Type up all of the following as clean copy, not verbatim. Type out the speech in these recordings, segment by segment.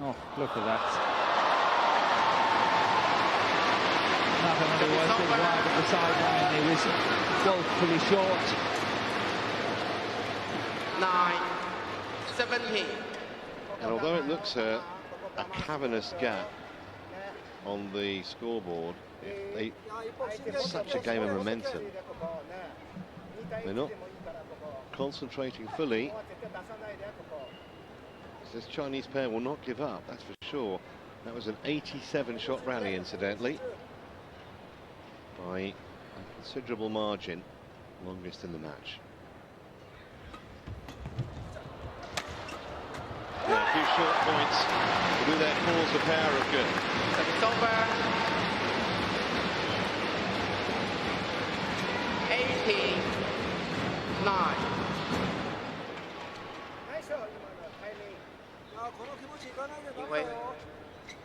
Oh, look at that. Nothing on the was to the wide of the sideline. He was woefully short. 9-17. And although it looks a cavernous gap on the scoreboard, it's such a game of momentum. They're not concentrating fully. This Chinese pair will not give up, that's for sure. That was an 87-shot rally, incidentally, by a considerable margin, longest in the match. Yeah, a few short points to do their cause a pair of good. It's over. 18-9.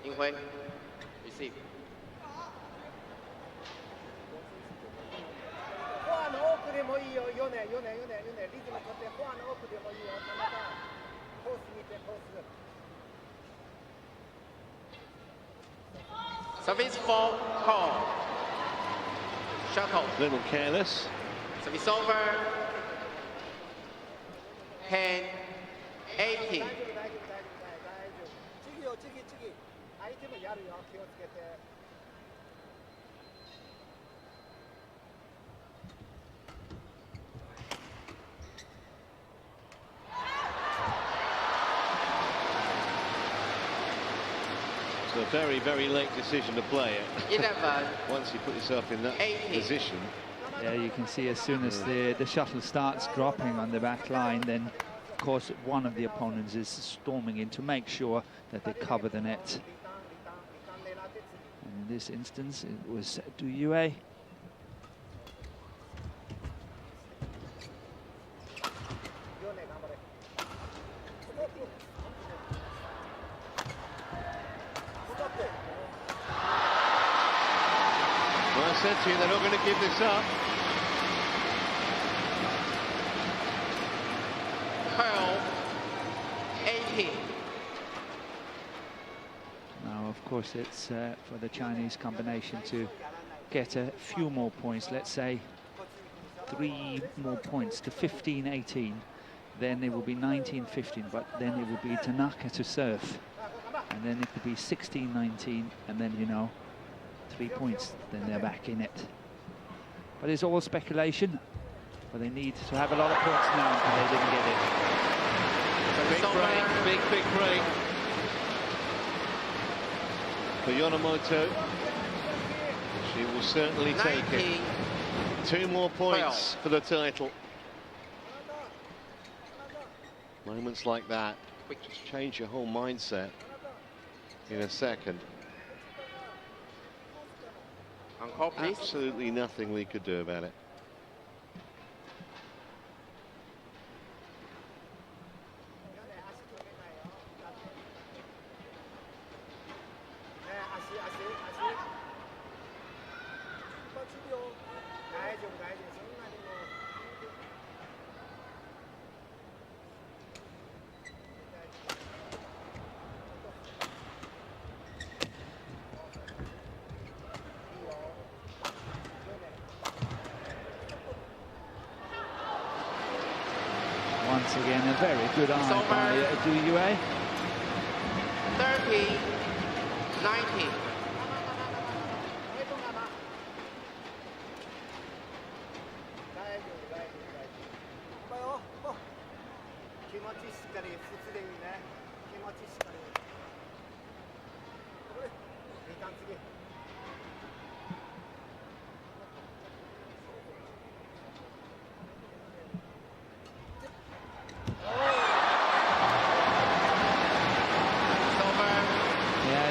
Ying-Hui, receive. Service for call. Shuttle. A little careless. Service over. 10-18. It's a very, very late decision to play it. 11. Once you put yourself in that 18. position. Yeah, you can see as soon as the shuttle starts dropping on the back line, then of course one of the opponents is storming in to make sure that they cover the net. And in this instance, it was Du Yue. Well, I said to you, they're not going to give this up. 12-18. Now, of course, it's for the Chinese combination to get a few more points. Let's say 3 more points to 15-18. Then it will be 19-15, but then it will be Tanaka to serve. And then it could be 16-19, and then, you know, 3 points, then they're back in it. But it's all speculation. But they need to have a lot of points now, and they didn't get it. Big break, big break for Yonemoto. She will certainly take it. 2 more points for the title. Moments like that just change your whole mindset in a second. Absolutely nothing we could do about it. Once again, a very good eye by Du Yue. 30-19.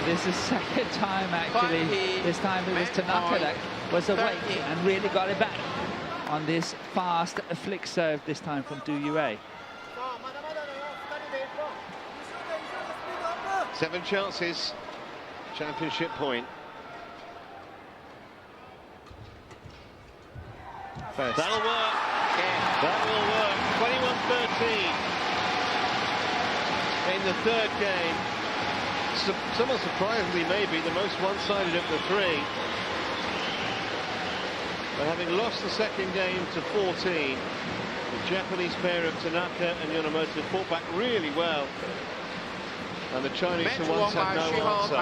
This is second time, actually. This time it was Tanaka that was awake and really got it back on this fast flick serve, this time from Du Yue. 7 chances, championship point. First. That'll work. Yeah. That will work. 21-13 in the third game. somewhat surprisingly, maybe the most one-sided of the three. But having lost the second game to 14, the Japanese pair of Tanaka and Yonemoto fought back really well. And the Chinese for once had no answer.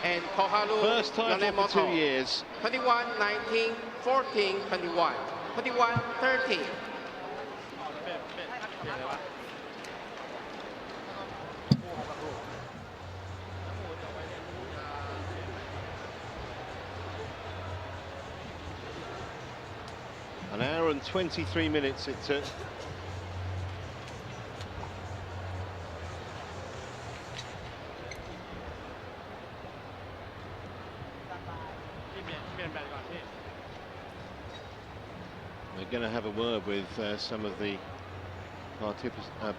And Koharu First title for 2 years. 21-19, 14-21, 21-13. An hour and 23 minutes it took. We're going to have a word with some of the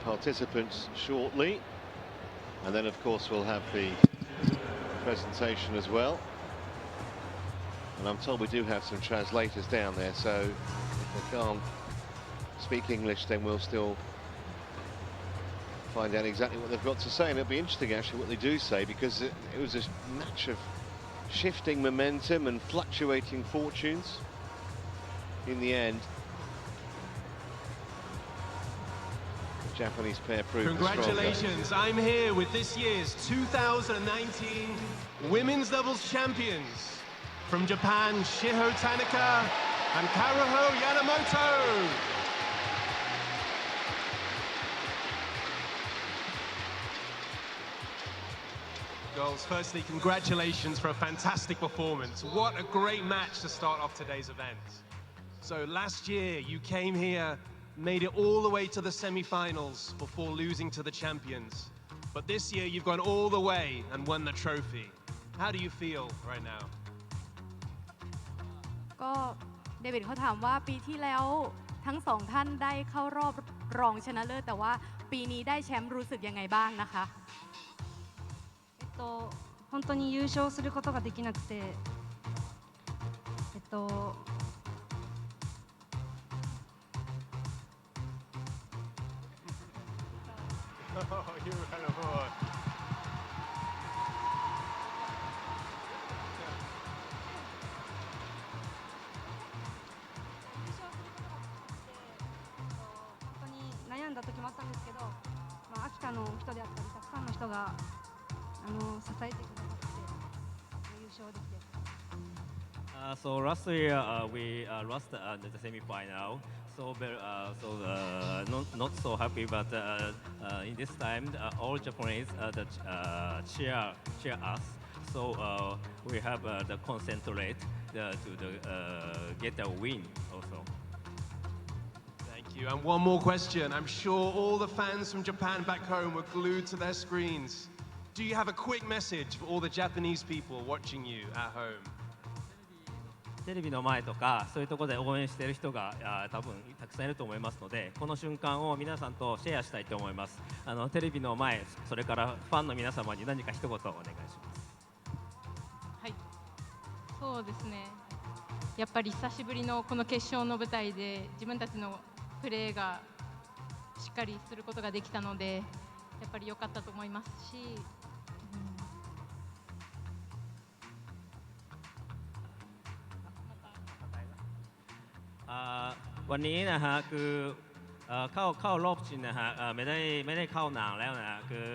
participants shortly, and then of course we'll have the presentation as well. And I'm told we do have some translators down there, so if they can't speak English, then we'll still find out exactly what they've got to say. And it'll be interesting actually what they do say, because it was a match of shifting momentum and fluctuating fortunes. In the end, the Japanese pair proved Congratulations, I'm here with this year's 2019 Women's Doubles Champions. From Japan, Shiho Tanaka and Karuho Yonemoto. Girls, firstly, congratulations for a fantastic performance. What a great match to start off today's event. So last year, you came here, made it all the way to the semi-finals before losing to the champions. But this year, you've gone all the way and won the trophy. How do you feel right now? ก็เดวิดเขาถามว่าปีที่แล้วทั้งสองท่านได้เข้ารอบรองชนะเลิศแต่ว่าปีนี้ได้แชมป์รู้สึกยังไงบ้างนะคะ本当に優勝することができなくて悩んだ時もあったんですけど、秋田の人であったりたくさんの人が支えてくださって優勝できて。So last year we lost the semi-final. So not so happy, but in this time all Japanese cheer us. So we have the concentrate to get a win also. And one more question. I'm sure all the fans from Japan back home were glued to their screens. Do you have a quick message for all the Japanese people watching you at home? テレビの前とかそういうところで応援している人が多分たくさんいると思いますので、この瞬間を皆さんとシェアしたいと思います。テレビの前、それからファンの皆様に何か一言お願いします。はい、そうですね。やっぱり久しぶりのこの決勝の舞台で自分たちのプレーがしっかりすることができたので、やっぱり良かったと思いますし、วันนี้นะฮะคือเข้ารอบชิงนะฮะไม่ได้เข้านานแล้วนะฮะคือ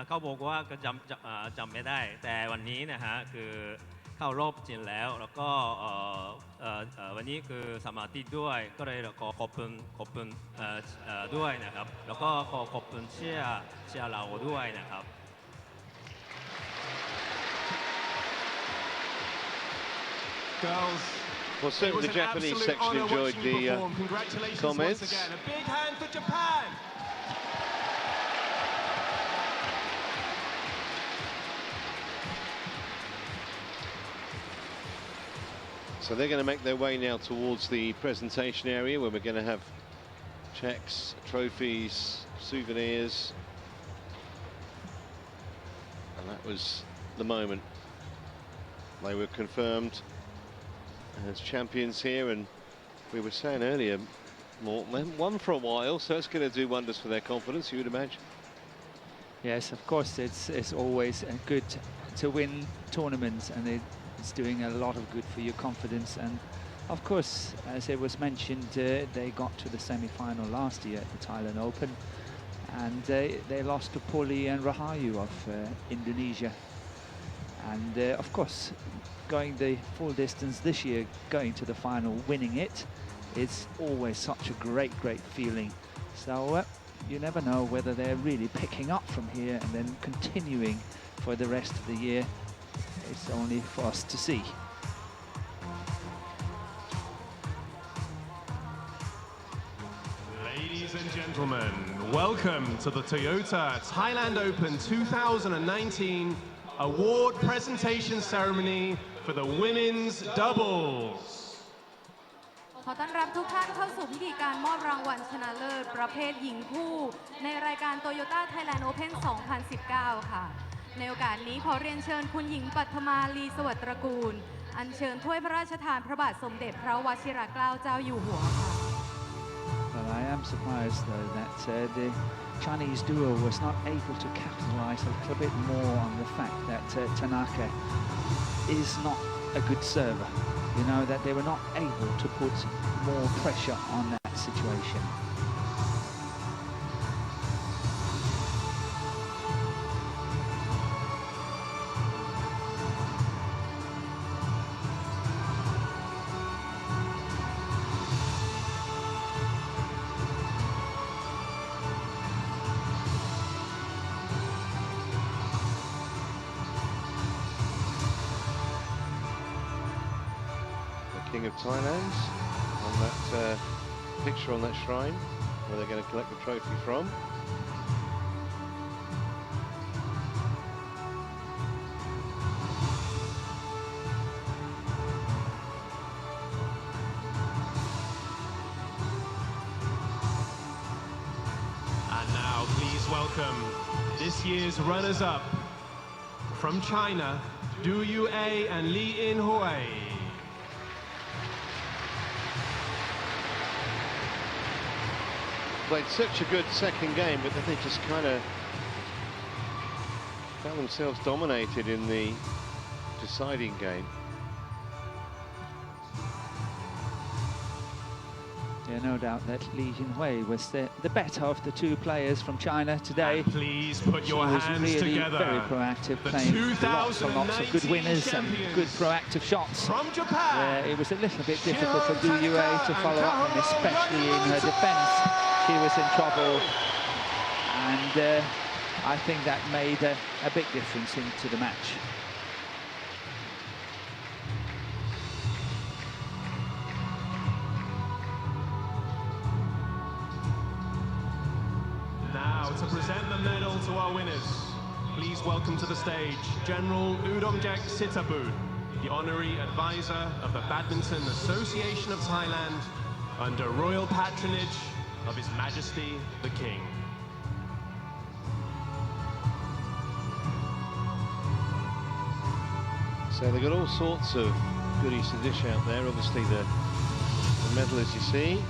เขาบอกว่าก็จำไม่ได้แต่วันนี้นะฮะคือเข้ารอบชิงแล้วก็วันนี้คือสมาธิด้วยก็เลยขอบคุณด้วยนะครับแล้วก็ขอบคุณเชียร์เราด้วยนะครับ Girls, well, certainly the Japanese section enjoyed the comments. Once again. A big hand for Japan. So they're going to make their way now towards the presentation area where we're going to have checks, trophies, souvenirs. And that was the moment they were confirmed as champions here, and we were saying earlier, Morton, they haven't won for a while, so it's going to do wonders for their confidence, you would imagine. Yes, of course, it's always good to win tournaments, and it's doing a lot of good for your confidence. And of course, as it was mentioned, they got to the semi-final last year at the Thailand Open, and they lost to Poli and Rahayu of Indonesia. And of course, going the full distance this year, going to the final, winning it, it's always such a great feeling. So you never know whether they're really picking up from here and then continuing for the rest of the year. It's only for us to see. Ladies and gentlemen, welcome to the Toyota Thailand Open 2019 award presentation ceremony for the women's doubles. ขอต้อนรับทุกท่านเข้าสู่พิธีการมอบรางวัลชนะเลิศประเภทหญิงคู่ในรายการ Toyota Thailand Open 2019 ค่ะในโอกาสนี้ขอเรียนเชิญคุณหญิงปัทมาลีสวัสดิ์ตระกูลอัญเชิญถ้วยพระราชทานพระบาทสมเด็จพระวชิรเกล้าเจ้าอยู่หัวค่ะ Well, I am surprised though that the Chinese duo was not able to capitalize a little bit more on the fact that Tanaka is not a good server. You know, that they were not able to put more pressure on that situation. King of Thailand on that picture on that shrine where they're going to collect the trophy from. And now please welcome this year's runners-up from China, Du Yue and Li In Hui. Played such a good second game, but then they just kind of found themselves dominated in the deciding game. Yeah, no doubt that Li Jinhui was the better of the two players from China today. And please put your hands really together. Very proactive, The playing lots and lots of good winners and good proactive shots. From Japan. It was a little bit difficult for Du Yue to follow up, and especially in her defence, she was in trouble. And I think that made a big difference into the match. To present the medal to our winners, please welcome to the stage General Udomjak Sittabut, the honorary advisor of the Badminton Association of Thailand, under royal patronage of His Majesty the King. So they've got all sorts of goodies to dish out there. Obviously the medal, as you see.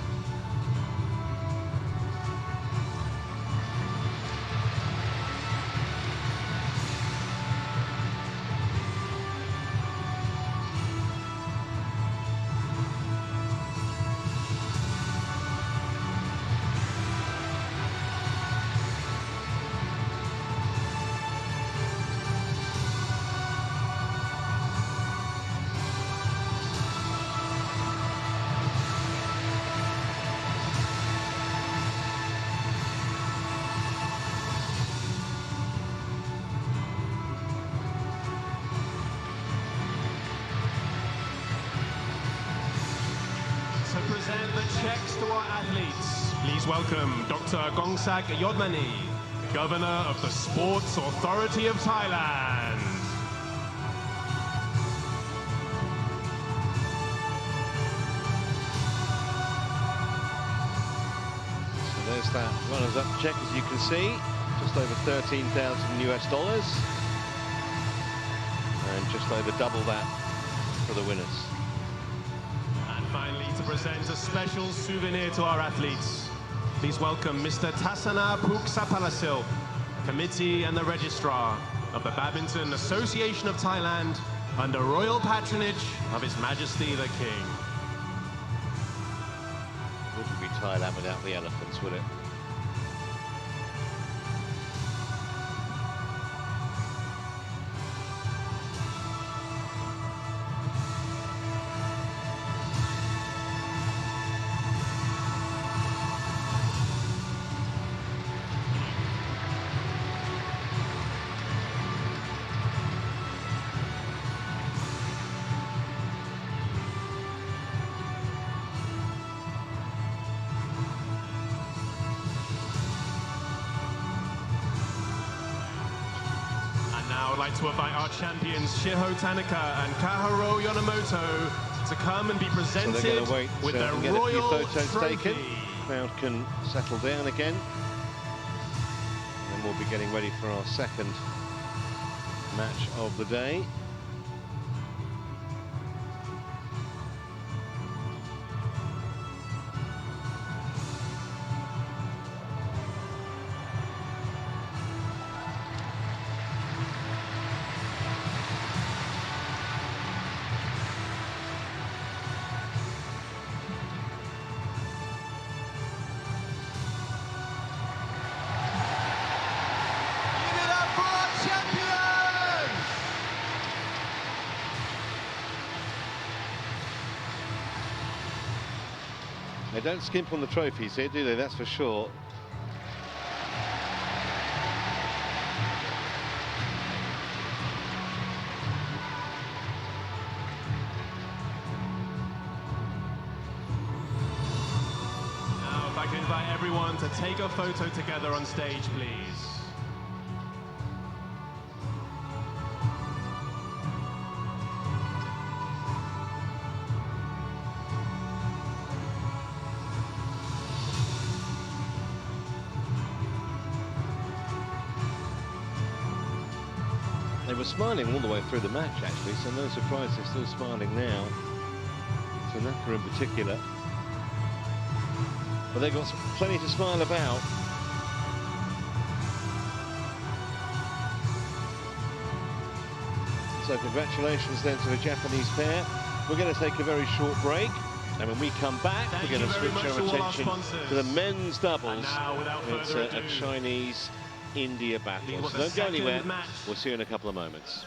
Present the checks to our athletes. Please welcome Dr. Gongsak Yodmani, Governor of the Sports Authority of Thailand. So there's that runners-up check, as you can see, just over $13,000 US, and just over double that for the winners. Finally, to present a special souvenir to our athletes, please welcome Mr. Tasana Puksapalasil, committee and the registrar of the Badminton Association of Thailand under royal patronage of His Majesty the King. Wouldn't be Thailand without the elephants, would it? Now I'd like to invite our champions Shiho Tanaka and Kaharu Yonemoto to come and be So presented they're going to wait with their and get a few royal photos trophy. taken. Crowd can settle down again. And we'll be getting ready for our second match of the day. Give it up for our champions! They don't skimp on the trophies here, do they? That's for sure. Now, if I can invite everyone to take a photo together on stage, please. They were smiling all the way through the match, actually, so no surprise they're still smiling now. Tanaka in particular. But they've got plenty to smile about. So congratulations then to the Japanese pair. We're going to take a very short break. And when we come back, Thank we're going to you very switch much our to all our attention sponsors. to the men's doubles. And now, without It's further a ado, Chinese-India These battle. were So the don't go second anywhere. match. We'll see you in a couple of moments.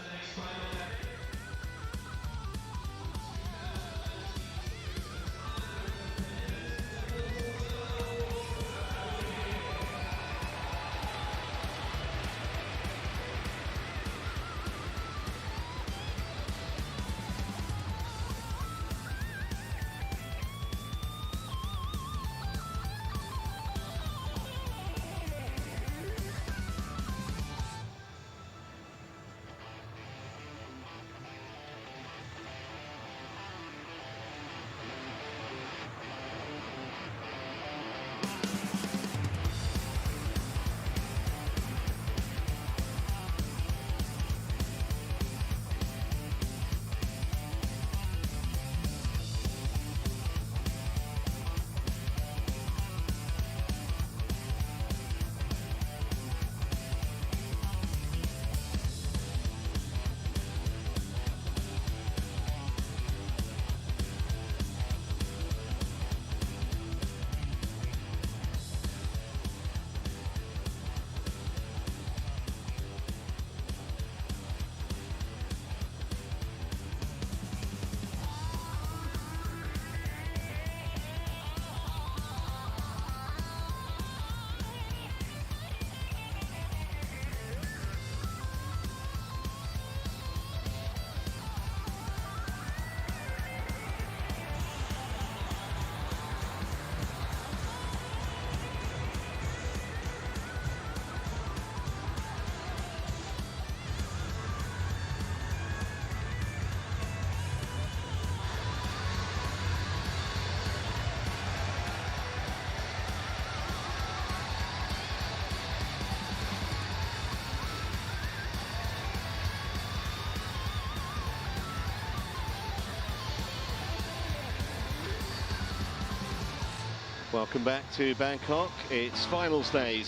Welcome back to Bangkok. It's final day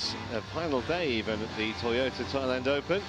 even at the Toyota Thailand Open.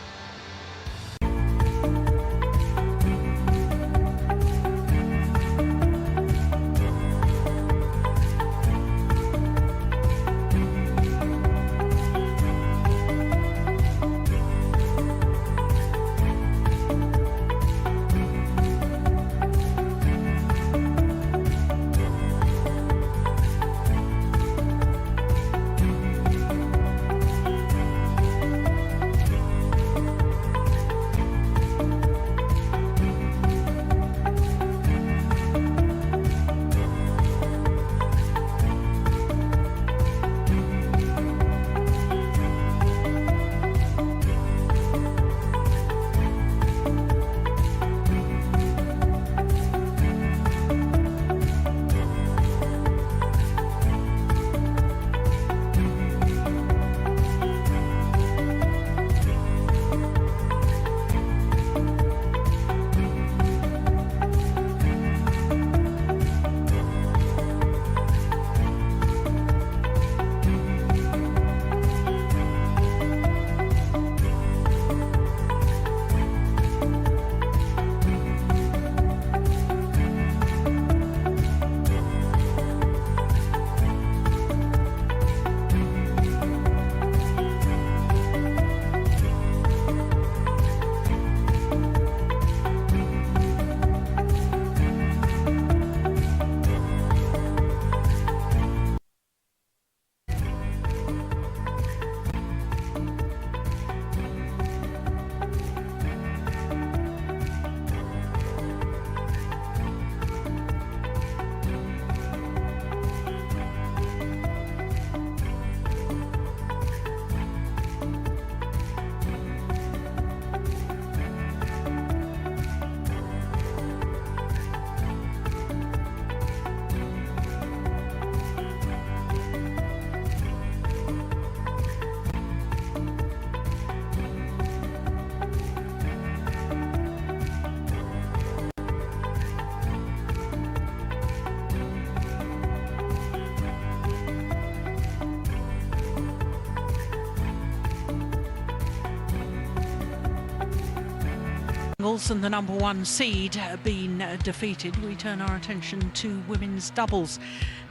And the number one seed been defeated, we turn our attention to women's doubles,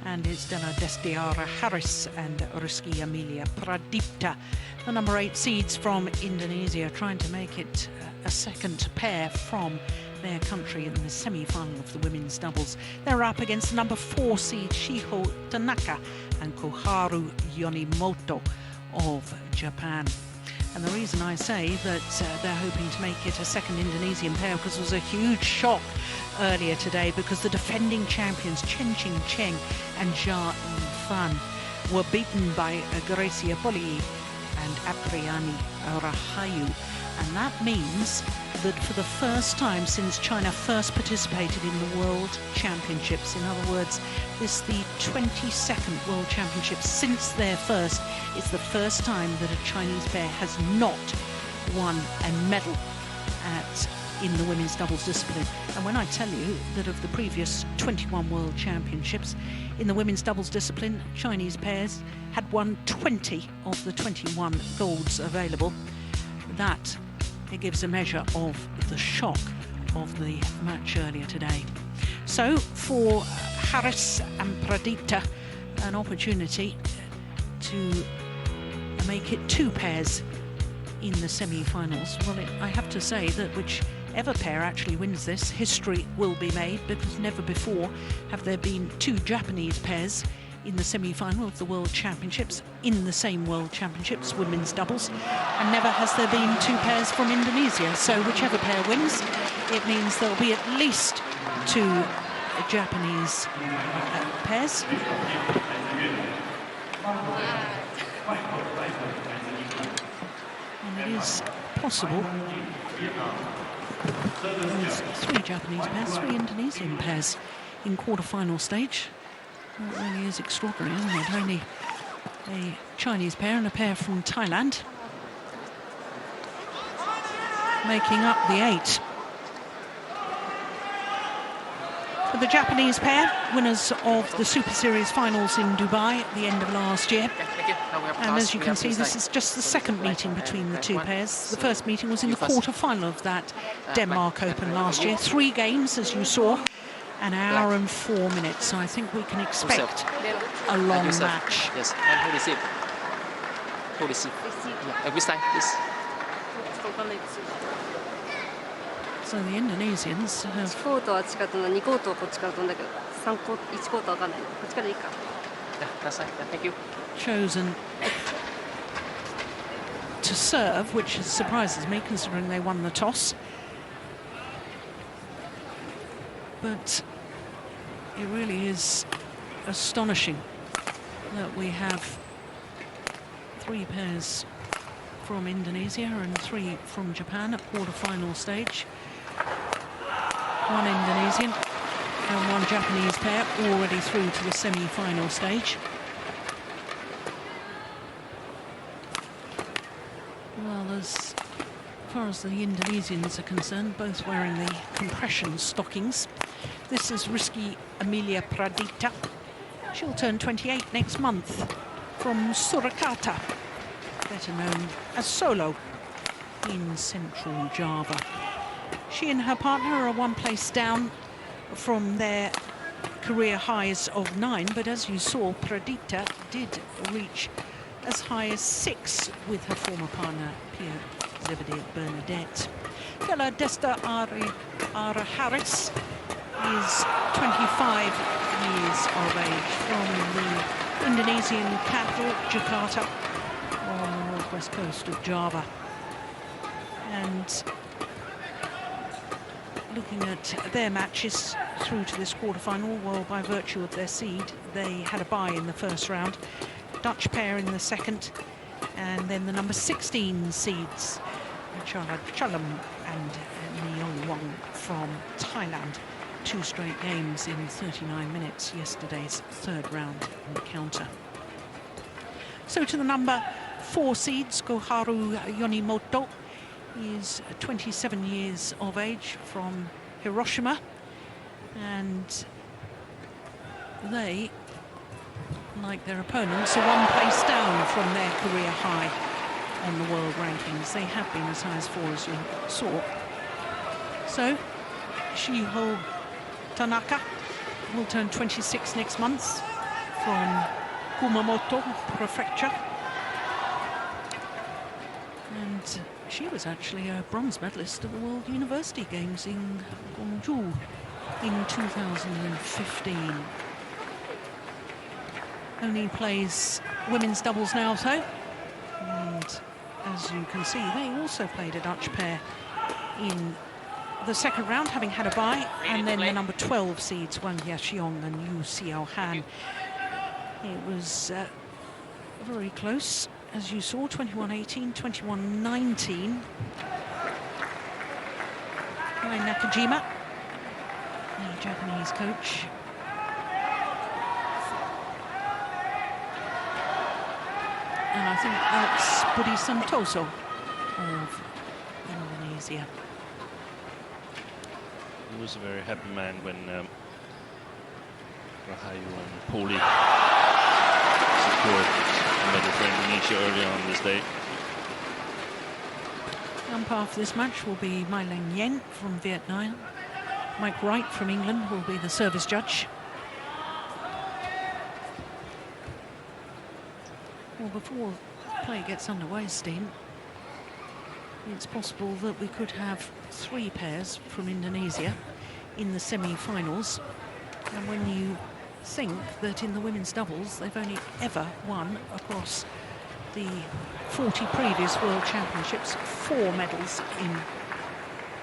and it's Dana Destiara Harris and Rizky Amelia Pradipta, the number 8 seeds from Indonesia, trying to make it a second pair from their country in the semi-final of the women's doubles. They're up against the number 4 seed Shiho Tanaka and Koharu Yonimoto of Japan. And the reason I say that they're hoping to make it a second Indonesian pair, because it was a huge shock earlier today, because the defending champions Chen Ching Cheng and Jia Fan were beaten by Gracia Poli and Apriani Rahayu. And that means that for the first time since China first participated in the World Championships, in other words, this is the 22nd World Championships since their first, it's the first time that a Chinese pair has not won a medal in the women's doubles discipline. And when I tell you that of the previous 21 World Championships in the women's doubles discipline, Chinese pairs had won 20 of the 21 golds available, that it gives a measure of the shock of the match earlier today. So for Harris and Pradipta, an opportunity to make it 2 pairs in the semi-finals. Well, I have to say that whichever pair actually wins this, history will be made, because never before have there been 2 Japanese pairs in the semi-final of the World Championships, in the same World Championships, women's doubles, and never has there been 2 pairs from Indonesia. So whichever pair wins, it means there'll be at least 2 Japanese pairs. And it is possible there's 3 Japanese pairs, 3 Indonesian pairs in quarter-final stage. That really is extraordinary, isn't it? Only a Chinese pair and a pair from Thailand making up the 8. For the Japanese pair, winners of the Super Series finals in Dubai at the end of last year. And as you can see, this is just the second meeting between the two pairs. The first meeting was in the quarter-final of that Denmark Open last year. 3 games, as you saw, an hour and 4 minutes. So I think we can expect a long match. Yes, and who receive? Who receive? Which side, please? So the Indonesians have Thank you. chosen to serve, which surprises me considering they won the toss. But it really is astonishing that we have 3 pairs from Indonesia and 3 from Japan at quarter-final stage. 1 Indonesian and 1 Japanese pair already through to the semi-final stage. Well, as far as the Indonesians are concerned, both wearing the compression stockings. This is Rizky Amelia Pradipta. She'll turn 28 next month, from Surakarta, better known as Solo, in central Java. She and her partner are 1 place down from their career highs of 9, but as you saw, Pradipta did reach as high as 6 with her former partner, Pierre Zebedee Bernadette. Bella Desta Ara Harris is 25 years of age, from the Indonesian capital, Jakarta, on the northwest coast of Java. And looking at their matches through to this quarter-final, well, by virtue of their seed, they had a bye in the first round. Dutch pair in the second, and then the number 16 seeds, Chala Chalam and Neong Wong from Thailand. 2 straight games in 39 minutes, yesterday's 3rd round encounter. So to the number 4 seeds, Koharu Yonimoto is 27 years of age, from Hiroshima, and they, like their opponents, are 1 place down from their career high on the world rankings. They have been as high as 4, as you saw. So Shiho Tanaka will turn 26 next month, from Kumamoto Prefecture. And she was actually a bronze medalist at the World University Games in Gwangju in 2015. Only plays women's doubles now, though. And as you can see, they also played a Dutch pair in the second round, having had a bye, and then the number 12 seeds, Wang Yaxiong and Yu Xiao Han. It was very close, as you saw, 21-18, 21-19. By Nakajima, the Japanese coach. And I think that's Budi Santoso of Indonesia. He was a very happy man when Rahayu and Poli secured a medal for Indonesia earlier on this day. The umpire for this match will be Mai Leng Yen from Vietnam. Mike Wright from England will be the service judge. Well, before play gets underway, Steen, it's possible that we could have 3 pairs from Indonesia in the semi-finals. And when you think that in the women's doubles they've only ever won across the 40 previous World Championships 4 medals in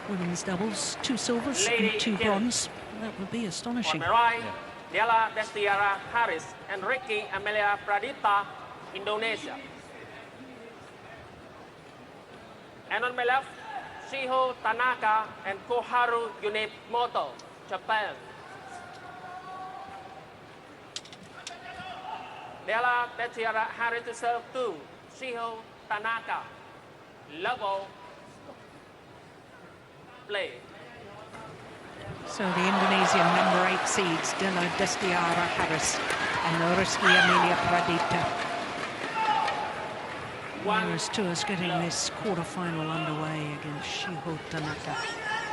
women's doubles, 2 silvers and 2 bronze. That would be astonishing. On my right, Della Destiara Harris and Rizky Amelia Pradipta, Indonesia. And on my left, Shiho Tanaka and Koharu Yonimoto, Japan. Della Destiara Harris to serve 2, Shiho Tanaka. Level play. So the Indonesian number 8 seeds, Della Destiara Harris and Rizky Amelia Pradipta. Whereas Tours getting this quarter-final underway against Shiho Tanaka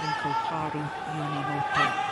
and Koharu Yonimoto.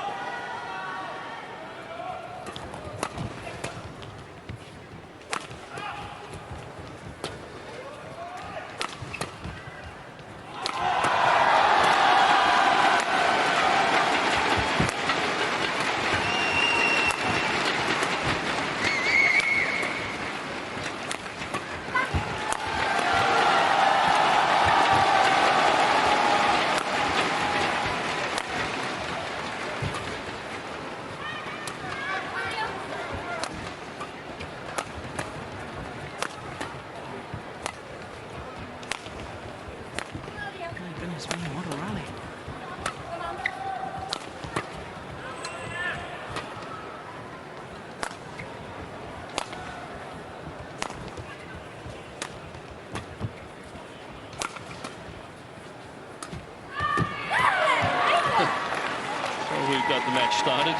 Got the match started.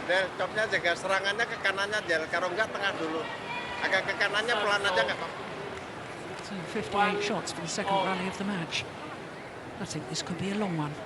Del, topnya jaga serangannya ke kanannya, Del. Kalau enggak tengah dulu. Agak ke kanannya pelan aja nggak apa-apa. So 58 shots for the second rally of the match. I think this could be a long one.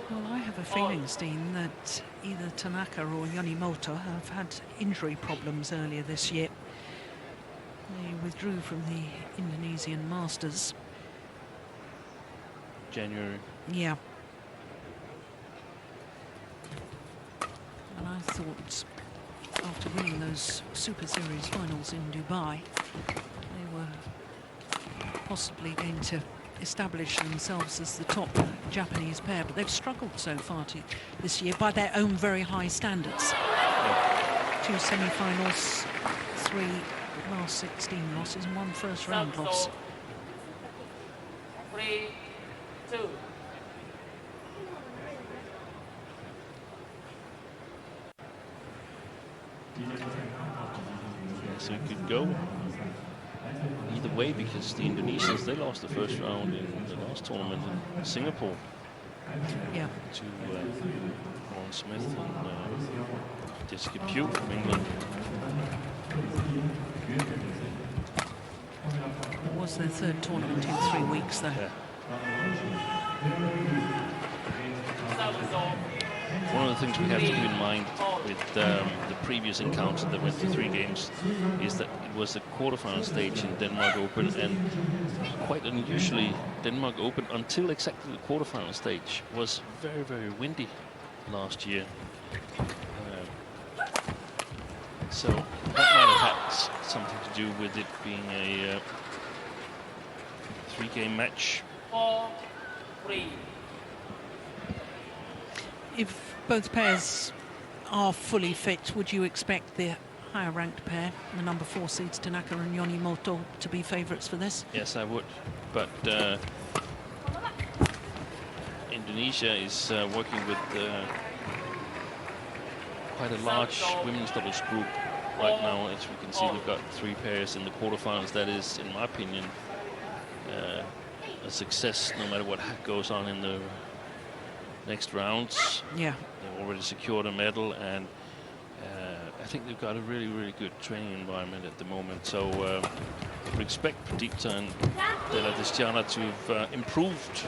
Well, I have a feeling, Steen, that either Tanaka or Yonimoto have had injury problems earlier this year. They withdrew from the Indonesian Masters. January. Yeah. And I thought, after winning those Super Series finals in Dubai, they were possibly going to establish themselves as the top Japanese pair, but they've struggled so far this year by their own very high standards. Yeah. 2 semi-finals, 3 last 16 losses and 1 first-round loss. 3-2. So it could go either way, because the Indonesians, they lost the first round in the last tournament in Singapore. Yeah. To Warren Smith and Skippy from England. It was their 3rd tournament in 3 weeks, though. Yeah. One of the things we have to keep in mind with the previous encounter that went to 3 games is that it was the quarterfinal stage in Denmark Open, and quite unusually, Denmark Open, until exactly the quarterfinal stage, was very, very windy last year. So that might have had something to do with it being a 3-game match. 4-3. If both pairs are fully fit, would you expect the higher-ranked pair, the number 4 seeds Tanaka and Yonimoto, to be favourites for this? Yes, I would. But Indonesia is working with quite a large women's doubles group right now. As we can see, they've got 3 pairs in the quarterfinals. That is, in my opinion, a success no matter what goes on in the next rounds. Yeah. They've already secured a medal, and I think they've got a really, really good training environment at the moment. So we expect Pradipta and Liga.Tennis to have improved.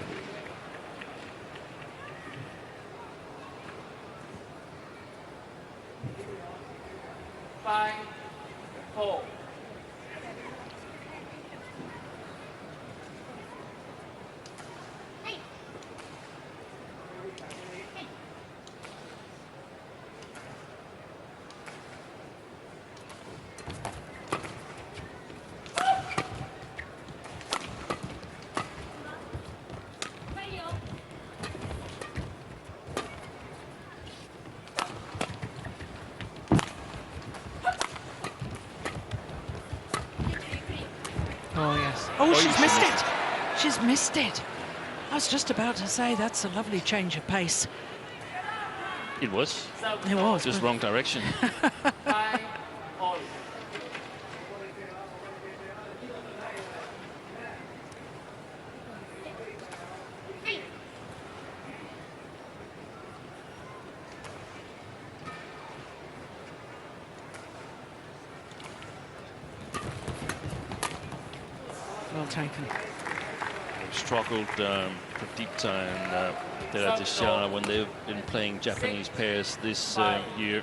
Oh, yes. Oh, she's missed it. She's missed it. I was just about to say that's a lovely change of pace. It was. It was. Just wrong direction. Well taken. They've struggled, Pradipta and Liga.Tennis when they've been playing Japanese pairs this year.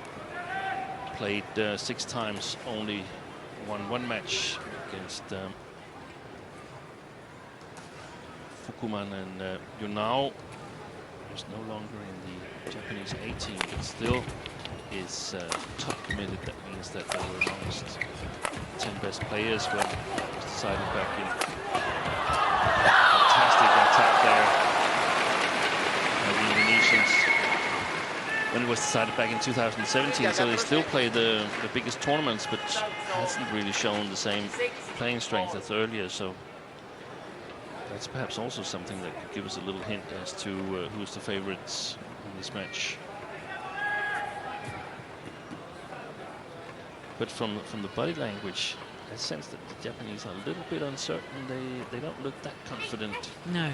Played 6 times, only won 1 match against Fukuman and Yunao. Who's no longer in the Japanese A team, but still is top committed. That means that they were amongst 10 best players when it was decided back in. Fantastic attack there by the Indonesians when it was decided back in 2017. So they still play the biggest tournaments, but hasn't really shown the same playing strength as earlier. So that's perhaps also something that could give us a little hint as to who's the favorites in this match. But from the body language, I sense that the Japanese are a little bit uncertain. They don't look that confident. No.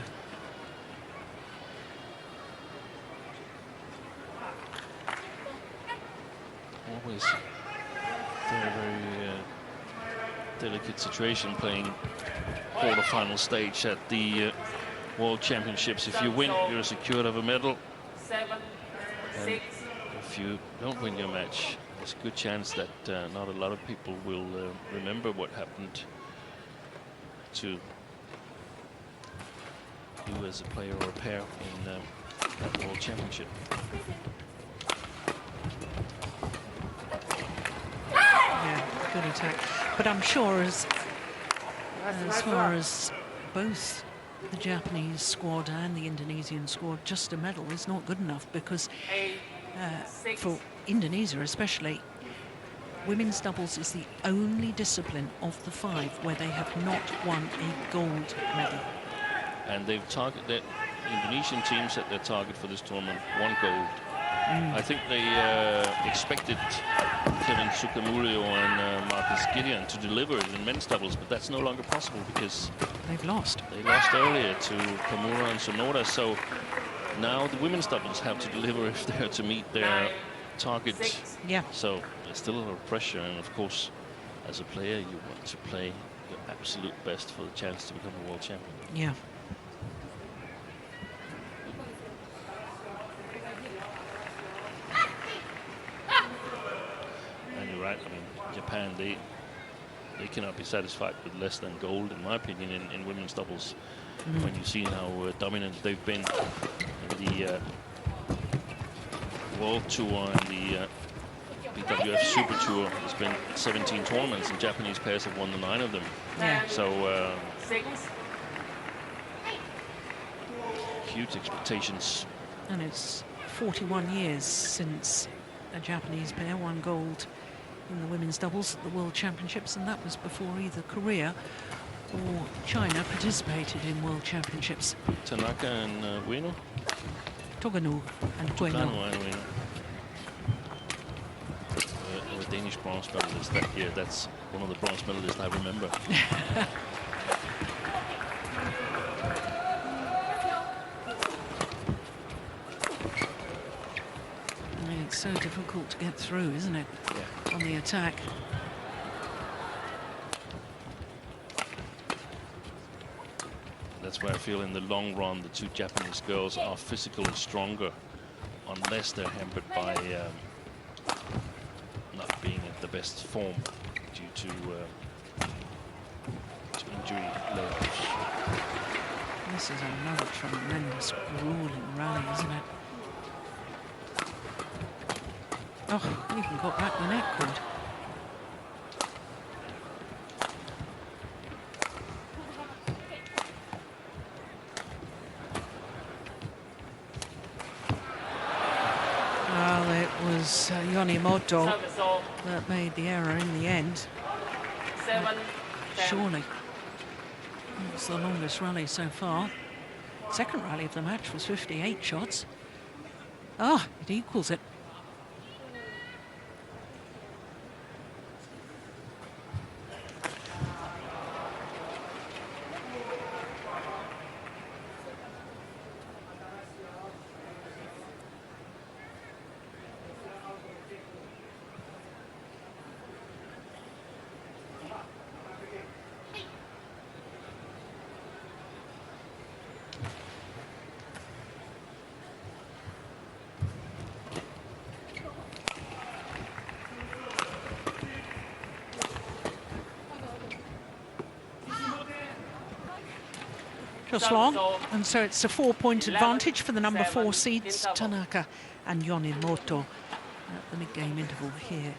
Always very, very delicate situation playing quarter-final stage at the World Championships. If you win, you're secured of a medal. And if you don't win your match, there's a good chance that not a lot of people will remember what happened to you as a player or a pair in that World Championship. Yeah, good attack. But I'm sure as far as both the Japanese squad and the Indonesian squad, just a medal is not good enough, because for Indonesia especially, women's doubles is the only discipline of the 5 where they have not won a gold medal. And they've targeted, the Indonesian team set their target for this tournament, 1 gold. I think they expected Kevin Sukamuljo and Marcus Gideon to deliver it in men's doubles, but that's no longer possible because they've lost. They lost earlier to Komura and Sonoda, so now the women's doubles have to deliver if they're to meet their target. Yeah. So there's still a lot of pressure, and of course, as a player, you want to play your absolute best for the chance to become a world champion. Yeah. Right, I mean, Japan, they cannot be satisfied with less than gold, in my opinion, in women's doubles. When you see how dominant they've been in the World Tour and the BWF Super Tour. There's been 17 tournaments, and Japanese pairs have won the 9 of them. Yeah. So huge expectations. And it's 41 years since a Japanese pair won gold in the women's doubles at the World Championships, and that was before either Korea or China participated in World Championships. Tanaka and Ueno? Togano and Ueno. Togano and Ueno. A Danish bronze medalist that year. That's one of the bronze medalists I remember. It's so difficult to get through, isn't it? Yeah. On the attack. That's where I feel in the long run the two Japanese girls are physically stronger unless they're hampered by not being at the best form due to injury levels. This is another tremendous grueling rally, isn't it? Oh, even got back the net cord. Well, it was Yonimoto that made the error in the end. Surely. It's the longest rally so far. Second rally of the match was 58 shots. Ah, it equals it. Just long, and so it's a 4-point advantage for the number 4 seeds, Tanaka and Yonimoto, at the mid-game interval here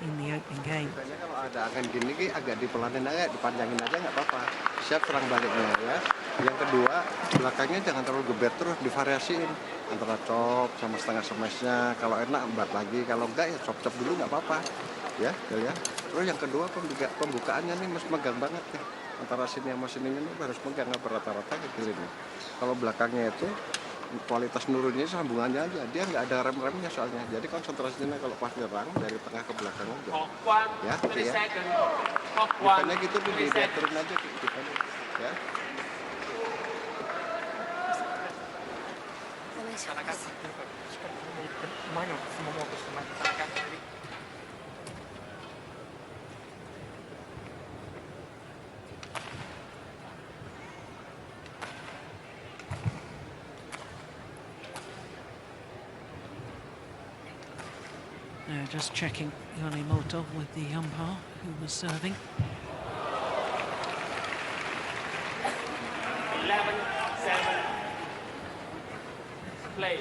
in the opening game. Kalau ada akan gini agak dipelanin aja, dipanjangin aja nggak apa-apa. Siap serang baliknya ya. Yang kedua, belakangnya jangan terlalu geber terus, divariasiin antara chop sama setengah smashnya. Kalau enak embat lagi, kalau enggak ya chop dulu nggak apa-apa. Ya, ya. Terus yang kedua pembukaannya nih mesti megang banget nih. Antara sini sama sini ini harus megang rata-rata kecil ini. Kalau belakangnya itu kualitas nurunnya sambungannya aja, dia nggak ada rem-remnya soalnya. Jadi konsentrasinya kalau pas nyerang dari tengah ke belakang aja. Ya, gitu ya. Bukannya gitu diaturin aja gitu kan. Ya. Now just checking Yonimoto with the umpire who was serving. 11-7. Play.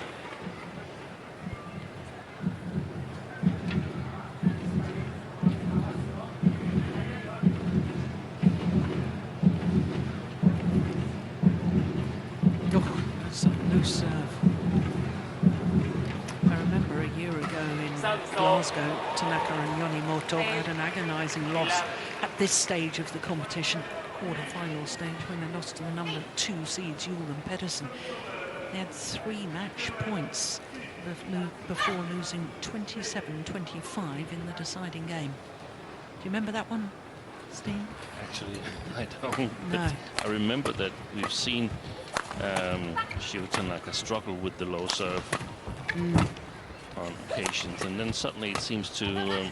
Oh, that's a loose serve. I remember a year ago in Glasgow, Tanaka and Yonimoto had an agonising loss at this stage of the competition, quarter-final stage, when they lost to the number 2 seeds, Yule and Pedersen. They had 3 match points before losing 27-25 in the deciding game. Do you remember that one, Steve? Actually, I don't. No. But I remember that we've seen Shio Tanaka struggle with the low serve on occasions, and then suddenly it seems to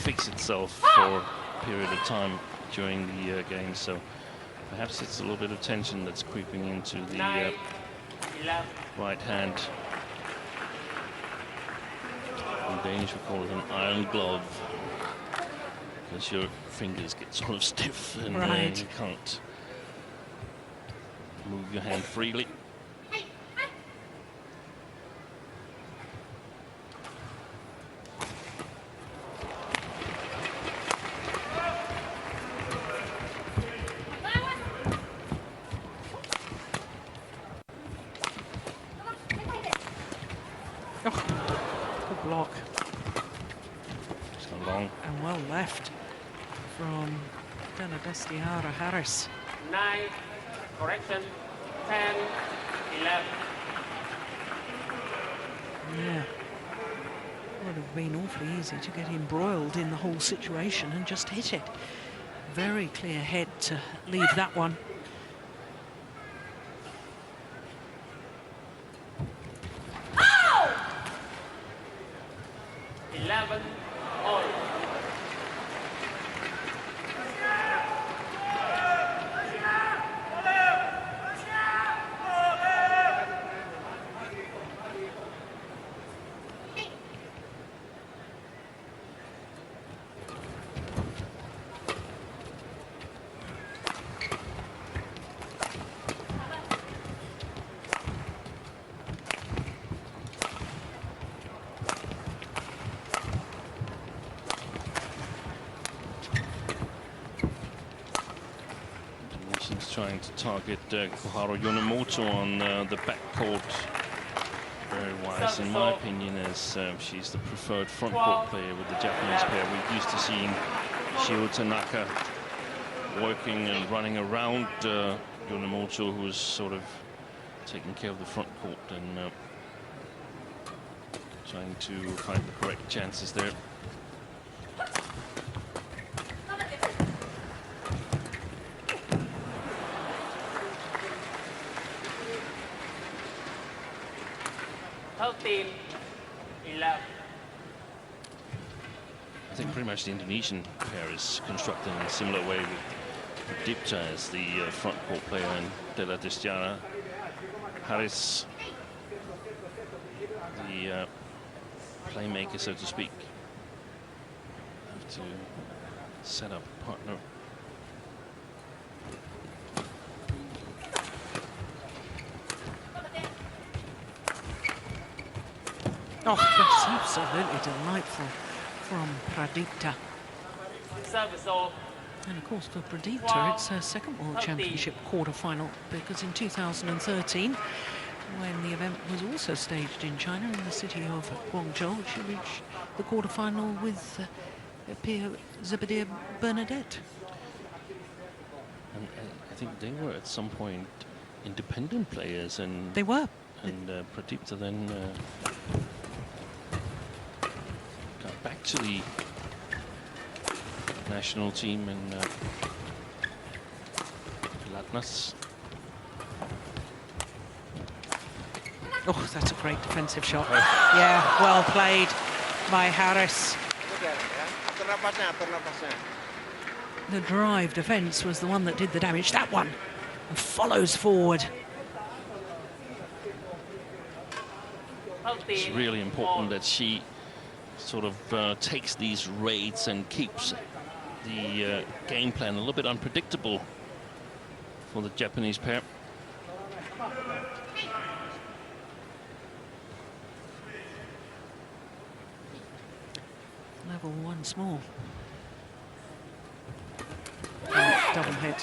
fix itself for a period of time during the game. So perhaps it's a little bit of tension that's creeping into the right hand. In Danish we call it an iron glove, because your fingers get sort of stiff and you can't move your hand freely. Good block. So long. And well left from Destiara Harris. 9, correction, 10, 11. Yeah. Would have been awfully easy to get embroiled in the whole situation and just hit it. Very clear head to leave that one. 11 all. Trying to target Koharu Yonemoto on the backcourt. Very wise, in my opinion, as she's the preferred front court player with the Japanese pair. We're used to seeing Shio Tanaka working and running around Yonemoto, who's sort of taking care of the front court and trying to find the correct chances there. I think pretty much the Indonesian pair is constructed in a similar way with Dipta as the front court player and Della Destiara. Haris, the playmaker, so to speak, have to set up a partner. Oh, that's absolutely delightful from Pradipta. And of course for Pradipta it's her second World Championship quarter-final, because in 2013, when the event was also staged in China in the city of Guangzhou, she reached the quarter-final with Pia Zebedir Bernadette. And I think they were at some point independent players, and they were. And Pradipta then got back to the national team in Latnas. Oh, that's a great defensive shot. Yeah, well played by Haris. The drive defense was the one that did the damage. That one follows forward. It's really important that she sort of takes these raids and keeps the game plan a little bit unpredictable for the Japanese pair. Level once more. Double hit.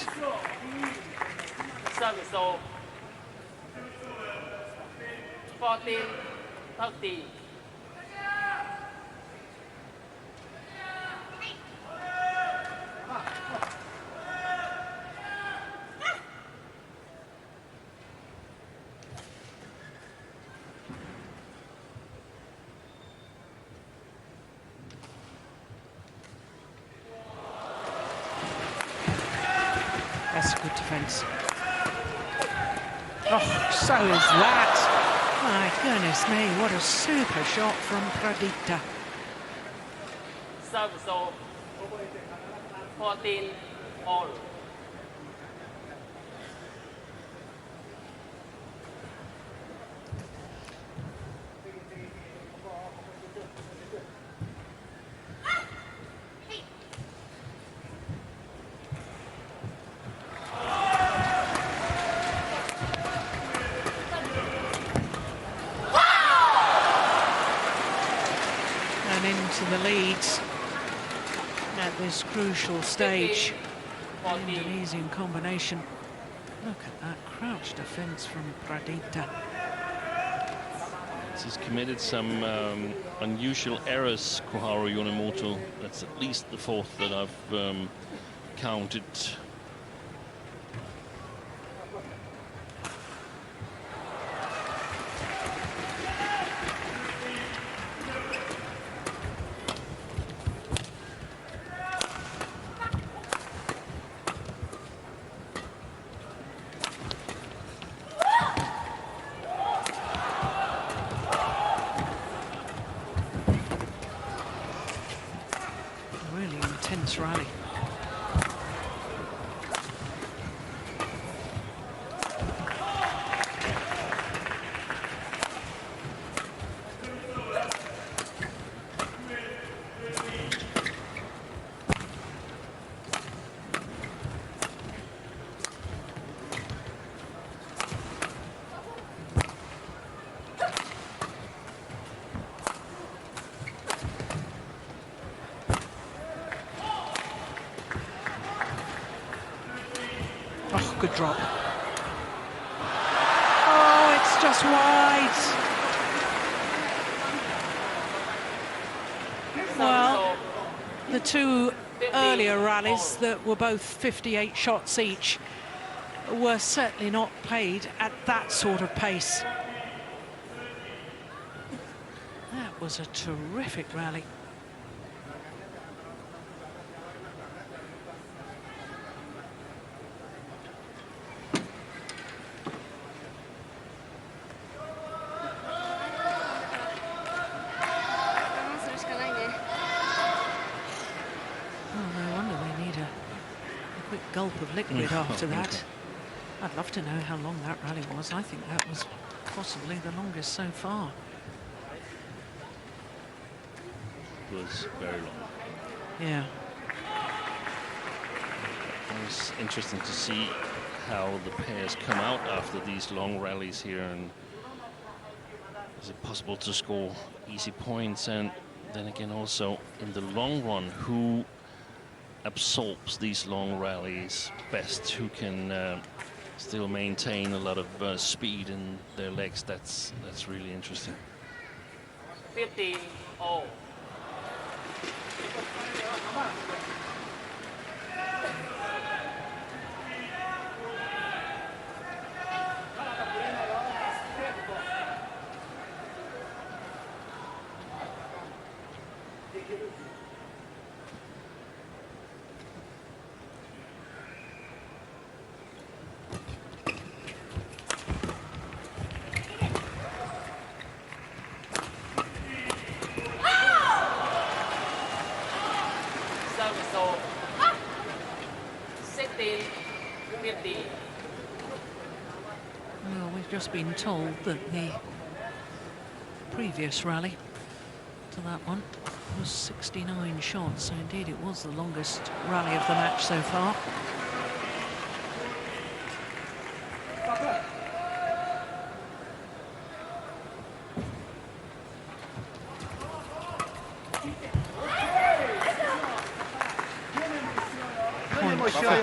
Service off. 14-30. That's a good defense. Oh, so is that. My goodness me, what a super shot from Pradipta. Service off. 14 all. Into the leads at this crucial stage. Indonesian combination. Look at that crouch defense from Pradipta. She's committed some unusual errors, Koharu Yonemoto. That's at least the fourth that I've counted. intense rally. Oh, good drop. Oh, it's just wide. Well, the two earlier rallies that were both 58 shots each were certainly not played at that sort of pace. That was a terrific rally. Gulp of liquid after that. I'd love to know how long that rally was. I think that was possibly the longest so far. It was very long. Yeah. It was interesting to see how the pairs come out after these long rallies here, and is it possible to score easy points, and then again also in the long run, who absorbs these long rallies best, who can still maintain a lot of speed in their legs. That's really interesting. 15-0. Well, we've just been told that the previous rally to that one was 69 shots, so indeed it was the longest rally of the match so far.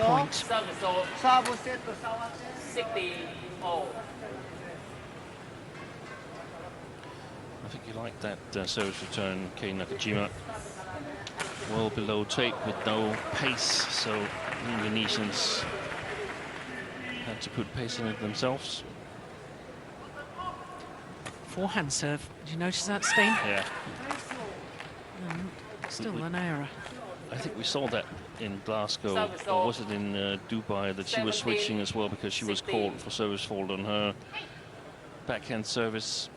Point. 60-0. I think you like that service return, Kei Nakajima. Well below take with no pace, so the Indonesians had to put pace in it themselves. Forehand serve. Did you notice that, Steen? Yeah. Still an error. I think we saw that in Glasgow, or was it in Dubai, that she was switching as well because she was called for service fault on her backhand service.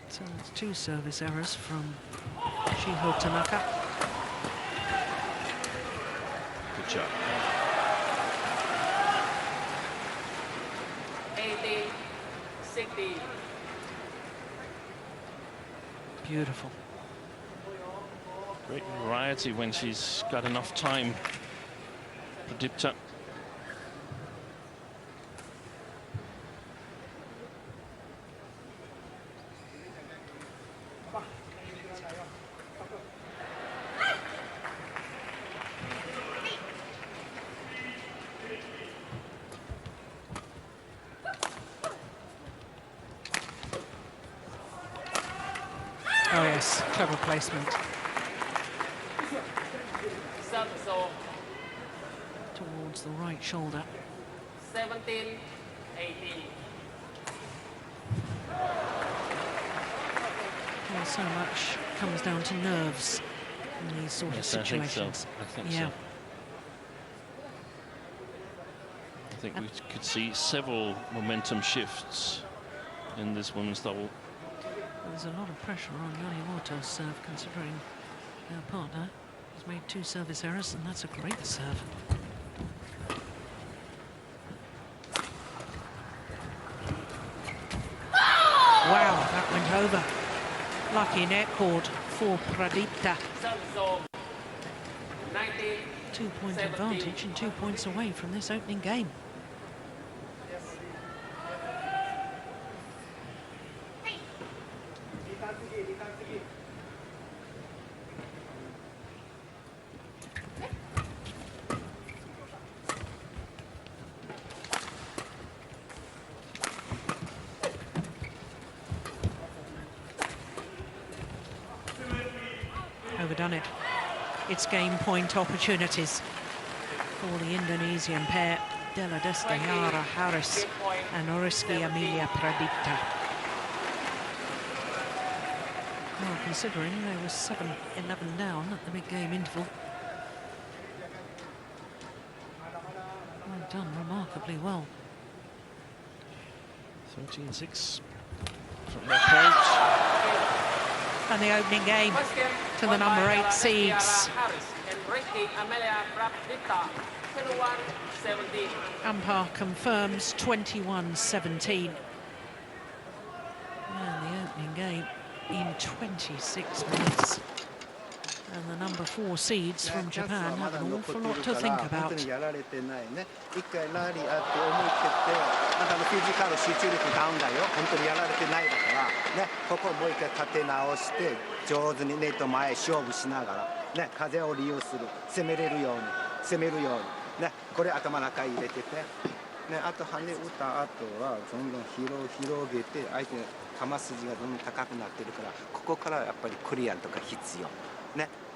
So it's two service errors from Shiho Tanaka. Good job. 80-60. Beautiful. Great variety when she's got enough time. Pradipta. Oh yes, clever placement. Towards the right shoulder. 17-18. Well, so much comes down to nerves in these sort of situations. I think so. I think we could see several momentum shifts in this women's double. There's a lot of pressure on Yonimoto's serve, considering Her partner has made 2 service errors, and that's a great serve. Wow, that went over. Lucky net cord for Pradipta. 2-point advantage and 2 points away from this opening game. Overdone it. It's game point opportunities for the Indonesian pair, Della Destiara Harris and Rizky Amelia Pradipta. Well, considering they were 7-11 down at the mid-game interval. Well done, remarkably well. 13-6 from their approach. And the opening game to the number 8 seeds. Umpire confirms 21-17. And the opening game in 26 minutes. And the number 4 seeds from Japan have an awful lot to think about.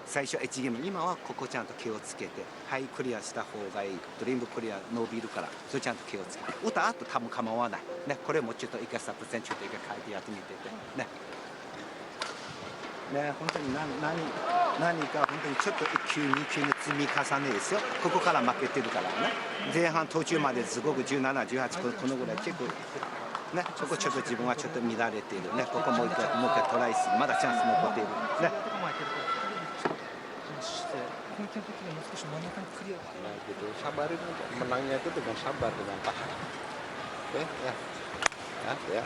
最初1ゲーム今はここちゃんと気をつけてはいクリアした方がいいドリームクリア伸びるからそれちゃんと気をつけて打った後多分構わないねこれもちょっと一回サプセンちょっと一回変えてやってみてねね本当に何か本当にちょっと1球2球の積み重ねですよここから負けてるからね前半途中まですごく17、18このぐらい結構ねそこちょっと自分はちょっと乱れているねここもう一回トライするまだチャンス残っているね gitu sabarin aja menangnya itu dengan sabar dengan tahan oke ya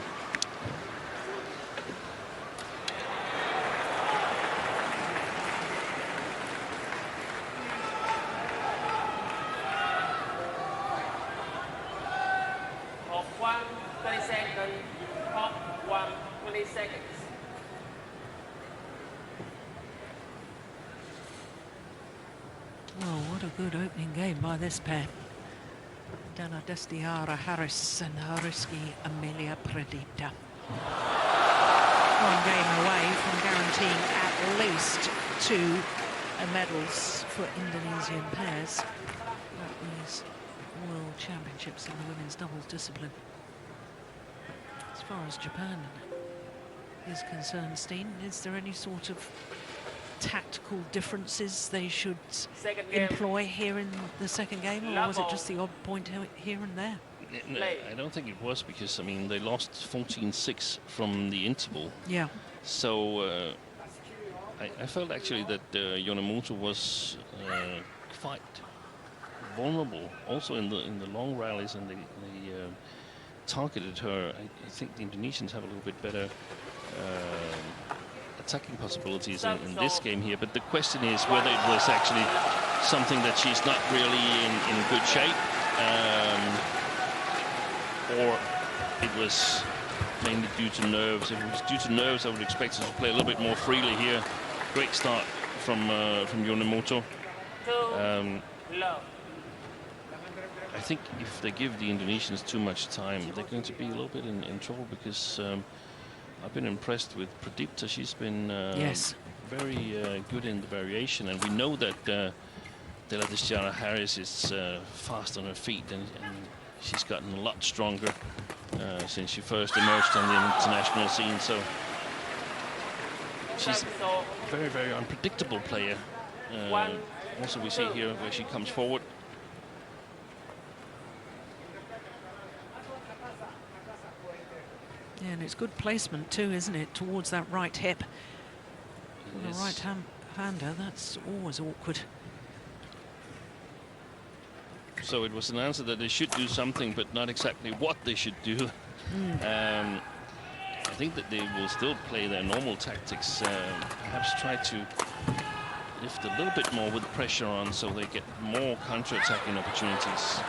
Of 1 30 seconds, of 1 20 seconds. Oh, what a good opening game by this pair. Della Destiara Harris and Rizky Amelia Pradipta. One game away from guaranteeing at least 2 medals for Indonesian pairs at these World Championships in the women's doubles discipline. As far as Japan is concerned, Steen, is there any sort of tactical differences they should employ here in the second game, or was it just the odd point here and there? No, I don't think it was, because I mean they lost 14-6 from the interval. Yeah. So I felt actually that Yonemoto was quite vulnerable, also in the long rallies, and they targeted her. I think the Indonesians have a little bit better attacking possibilities in this game here, but the question is whether it was actually something that she's not really in good shape, or it was mainly due to nerves. If it was due to nerves, I would expect her to play a little bit more freely here. Great start from Yonemoto. I think if they give the Indonesians too much time, they're going to be a little bit in trouble, because I've been impressed with Pradipta. She's been very good in the variation, and we know that Della Destiara Harris is fast on her feet, and she's gotten a lot stronger since she first emerged on the international scene. So she's a very, very unpredictable player. Also, we see here where she comes forward. Yeah, and it's good placement too, isn't it, towards that right hip. The right left-hander, that's always awkward. So it was an answer that they should do something, but not exactly what they should do. I think that they will still play their normal tactics, perhaps try to lift a little bit more with pressure on so they get more counter-attacking opportunities.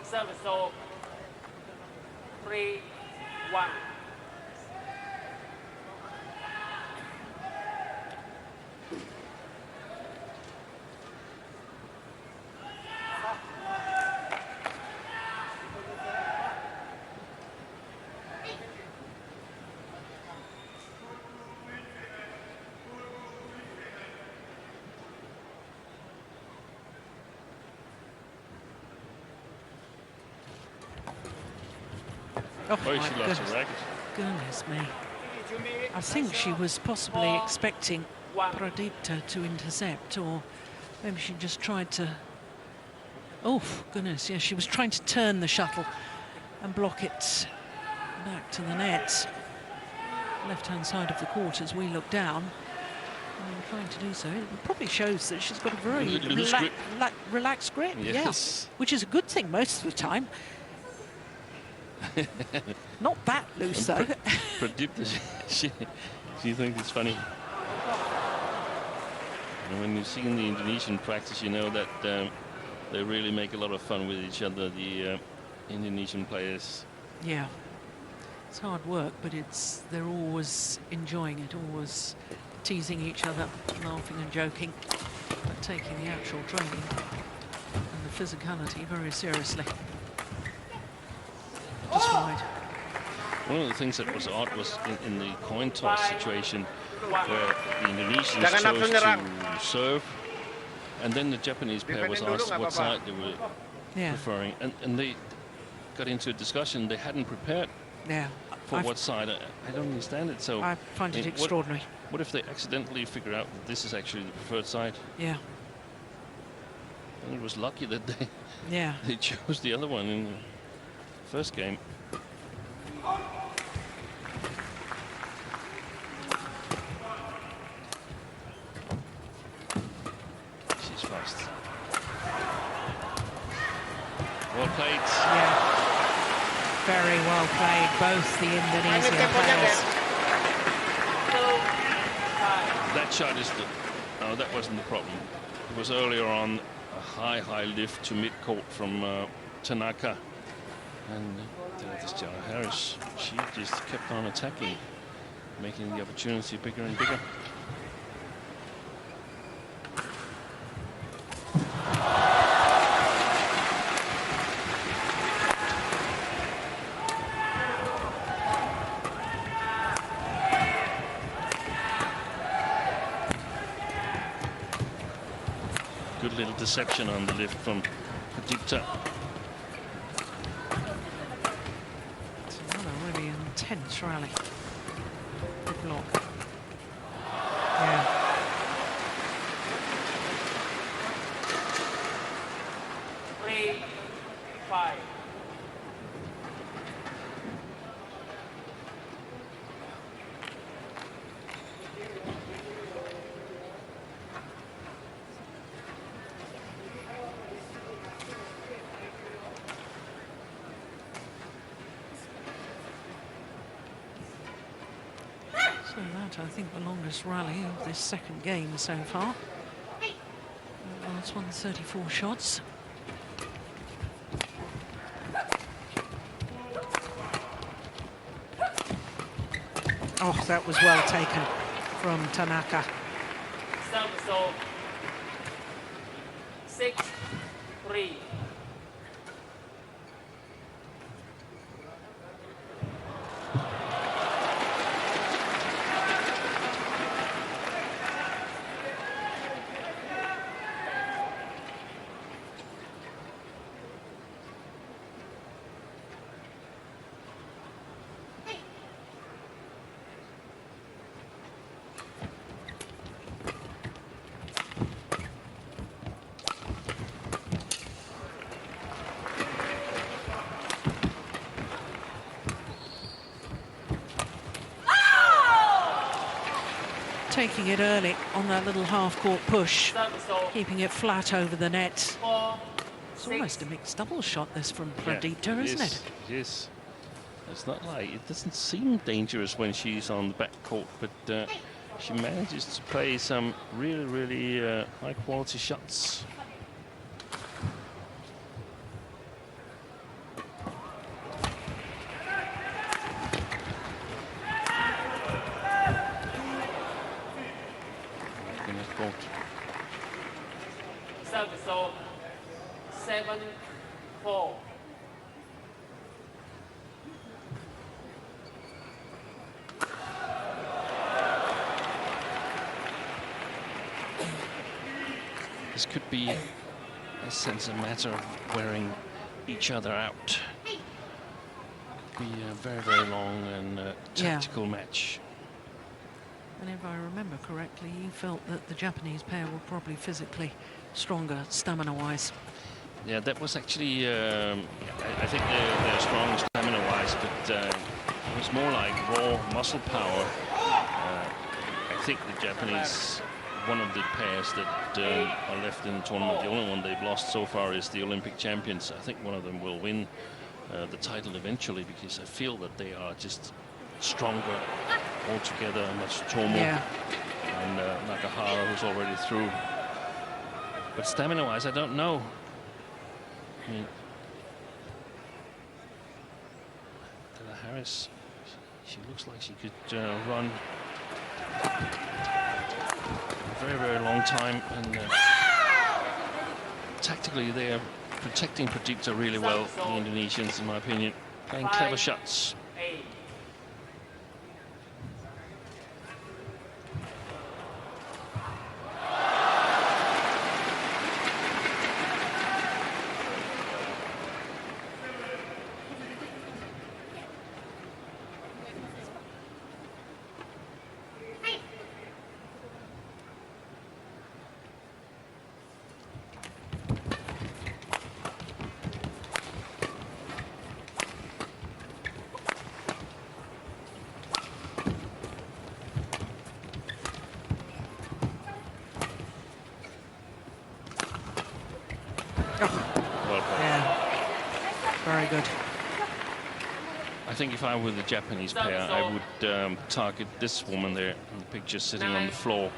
Service so 3-1. Oh, Oh, she lost her racket. Goodness me. I think she was possibly expecting Pradipta to intercept, or maybe she just tried to... Oh, goodness, yes, she was trying to turn the shuttle and block it back to the net. Left-hand side of the court as we look down. And trying to do so. It probably shows that she's got a very relaxed grip. Yes. Yeah, which is a good thing most of the time. Not that loose, though. Pradipta, she thinks it's funny. And when you've seen the Indonesian practice, you know that they really make a lot of fun with each other, the Indonesian players. Yeah, it's hard work, but they're always enjoying it, always teasing each other, laughing and joking, but taking the actual training and the physicality very seriously. Just wide. One of the things that was odd was in the coin toss situation where the Indonesians chose to serve, and then the Japanese pair was asked what side they were preferring, and they got into a discussion they hadn't prepared for what side. I don't understand it. So I find it extraordinary. What if they accidentally figure out that this is actually the preferred side? Yeah. And it was lucky that they chose the other one in the first game. She's fast. Well played. Yeah. Very well played, both the Indonesian players. That shot is no, that wasn't the problem. It was earlier on a high lift to mid-court from Tanaka. And this Harris, she just kept on attacking, making the opportunity bigger and bigger. Good little deception on the lift from Pradipta. Intense rally. Good block. Yeah. Three, 5. So that, I think, the longest rally of this second game so far. Last one, 34 shots. Oh, that was well taken from Tanaka. So 6-3. taking it early on that little half-court push, keeping it flat over the net. It's almost a mixed double shot, this, from Pradipta, isn't it? It is. It's not like, it doesn't seem dangerous when she's on the back court, but she manages to play some really, really high-quality shots. So 7-4. This could be, in a sense, a matter of wearing each other out. Could be a very, very long and tactical match. And if I remember correctly, you felt that the Japanese pair were probably physically stronger, stamina-wise. Yeah, that was actually, I think they're strong stamina-wise, but it was more like raw muscle power. I think the Japanese, one of the pairs that are left in the tournament, the only one they've lost so far is the Olympic champions. I think one of them will win the title eventually, because I feel that they are just stronger altogether. Matsutomo and Nakahara, who's already through. But stamina-wise, I don't know. I mean, Della Harris, she looks like she could run a very, very long time, and tactically they are protecting Pradipta really well, the Indonesians, in my opinion, playing clever shots. Very good. I think if I were the Japanese pair, I would target this woman there in the picture sitting on the floor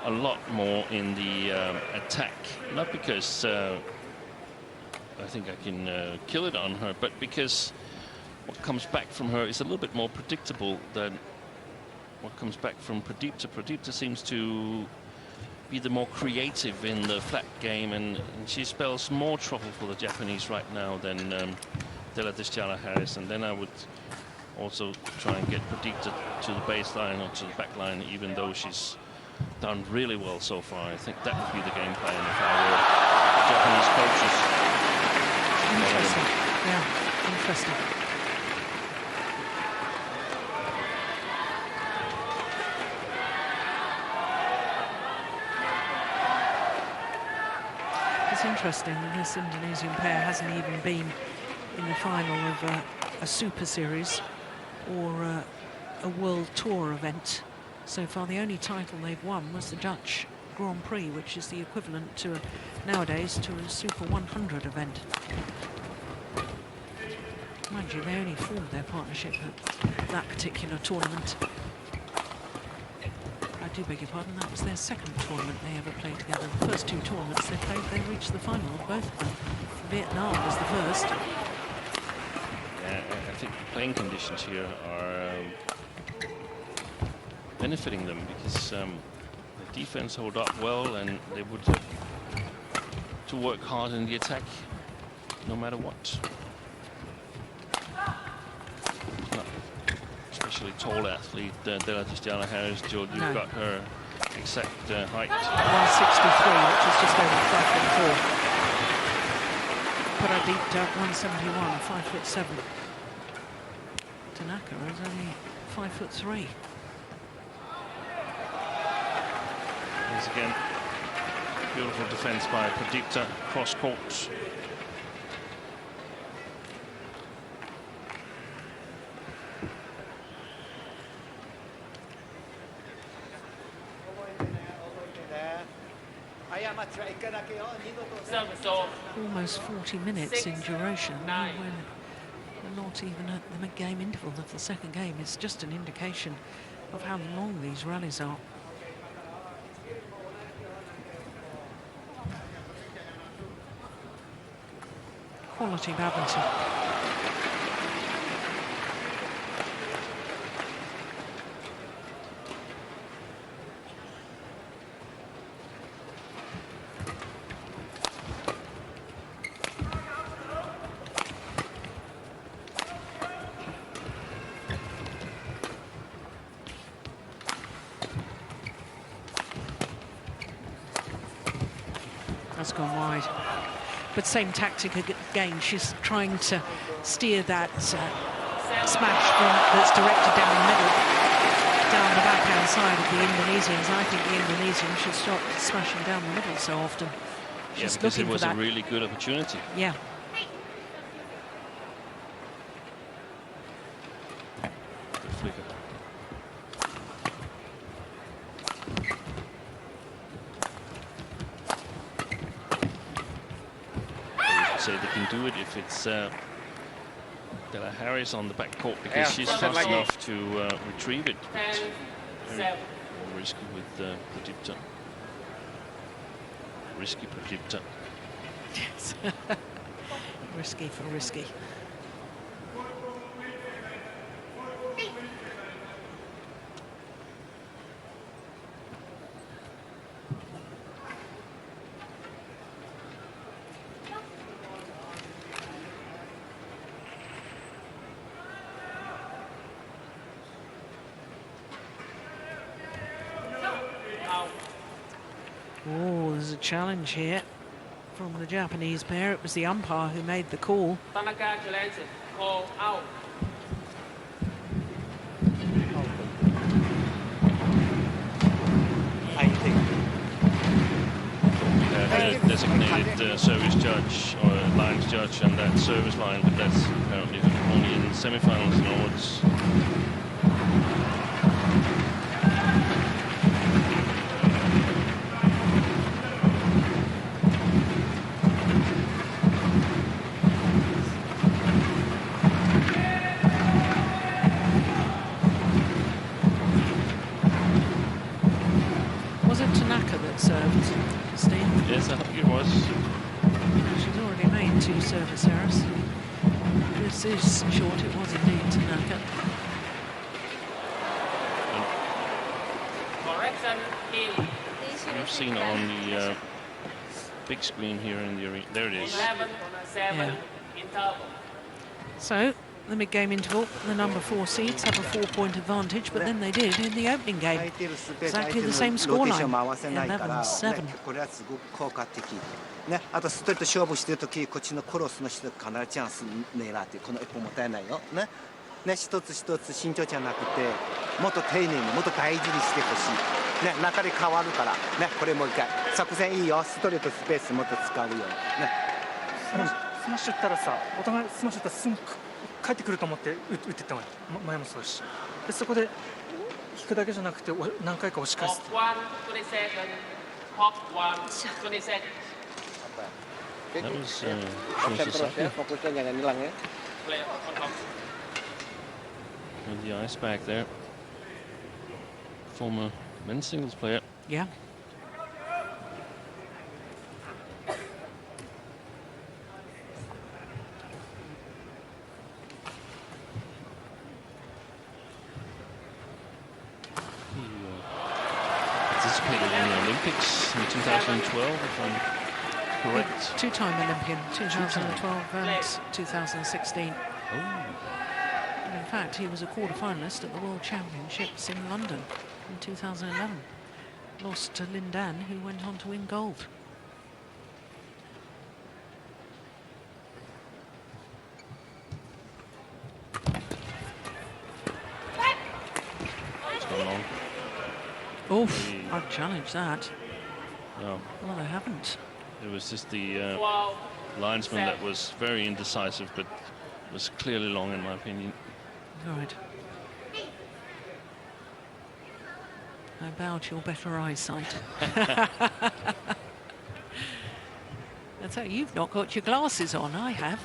a lot more in the attack. Not because I think I can kill it on her, but because what comes back from her is a little bit more predictable than what comes back from Pradipta. Pradipta seems to be the more creative in the flat game, and she spells more trouble for the Japanese right now than Della Harris. And then I would also try and get Pradipta to the baseline or to the back line, even though she's done really well so far. I think that would be the game plan if I were Japanese coaches. Interesting. Yeah, interesting. It's interesting that this Indonesian pair hasn't even been in the final of a Super Series or a World Tour event so far. The only title they've won was the Dutch Grand Prix, which is the equivalent to nowadays to a Super 100 event. Mind you, they only formed their partnership at that particular tournament. I do beg your pardon, that was their second tournament they ever played together. The first two tournaments they played, they reached the final of both of them. Vietnam was the first. Yeah, I think the playing conditions here are benefiting them, because the defense hold up well, and they would have to work hard in the attack no matter what. Especially tall athlete Della Harris. Jill, you've got her exact height. 163, which is just over 5'4". Pradipta 171, 5'7". Tanaka is only 5'3". Once again, beautiful defense by Pradipta, cross court. Almost 40 minutes in duration when we're not even at the mid-game interval of the second game. It's just an indication of how long these rallies are. Quality badminton. That's gone wide. But same tactic again. She's trying to steer that smash that's directed down the middle, down the backhand side of the Indonesians. I think the Indonesians should stop smashing down the middle so often. She's because it was a really good opportunity. Yeah. Good flicker. Say they can do it if it's Della Harris on the back court, because she's fast enough to retrieve it. Very risky with Pradipta. Risky Pradipta. Yes. Risky for risky. Oh, there's a challenge here from the Japanese pair. It was the umpire who made the call. Tanaka challenge, call out. Designated service judge or lines judge on that service line, but that's apparently only in semi-finals and onwards. Was it Tanaka that served, Steve? Yes, I think it was. She's already made 2 service errors. This is short, it was indeed Tanaka. Correction in. You've seen on the big screen here in the arena. There it is. 11-7 interval. So, the mid-game interval, the number 4 seeds have a 4-point advantage, but then they did in the opening game. Exactly the same scoreline, 11-7. ね、あとストレート勝負してるとき、こっちのクロスの人必ずチャンス狙ってこの一歩もったいないよ。ね、ね、一つ一つ慎重じゃなくて、もっと丁寧にもっと大事にしてほしい。ね、中で変わるから、ね、これもう一回作戦いいよ。ストレートスペースもっと使うよ。ね。スマッシュ打ったらさ、お互いスマッシュ打ったらすぐ帰ってくると思って打っていったのよ。前もそうだし。でそこで引くだけじゃなくて何回か押し返す。That was Shoshisaki. With the ice back there. Former men's singles player. Yeah. He participated in the Olympics in 2012, if I'm correct. 2-time Olympian, 2012 and 2016. Oh. And in fact, he was a quarter-finalist at the World Championships in London in 2011. Lost to Lin Dan, who went on to win gold. It's gone long. Oof, I'd challenge that. No. Well, they haven't. It was just the linesman that was very indecisive, but was clearly long in my opinion. Right. I bow to your better eyesight. And so you've not got your glasses on, I have.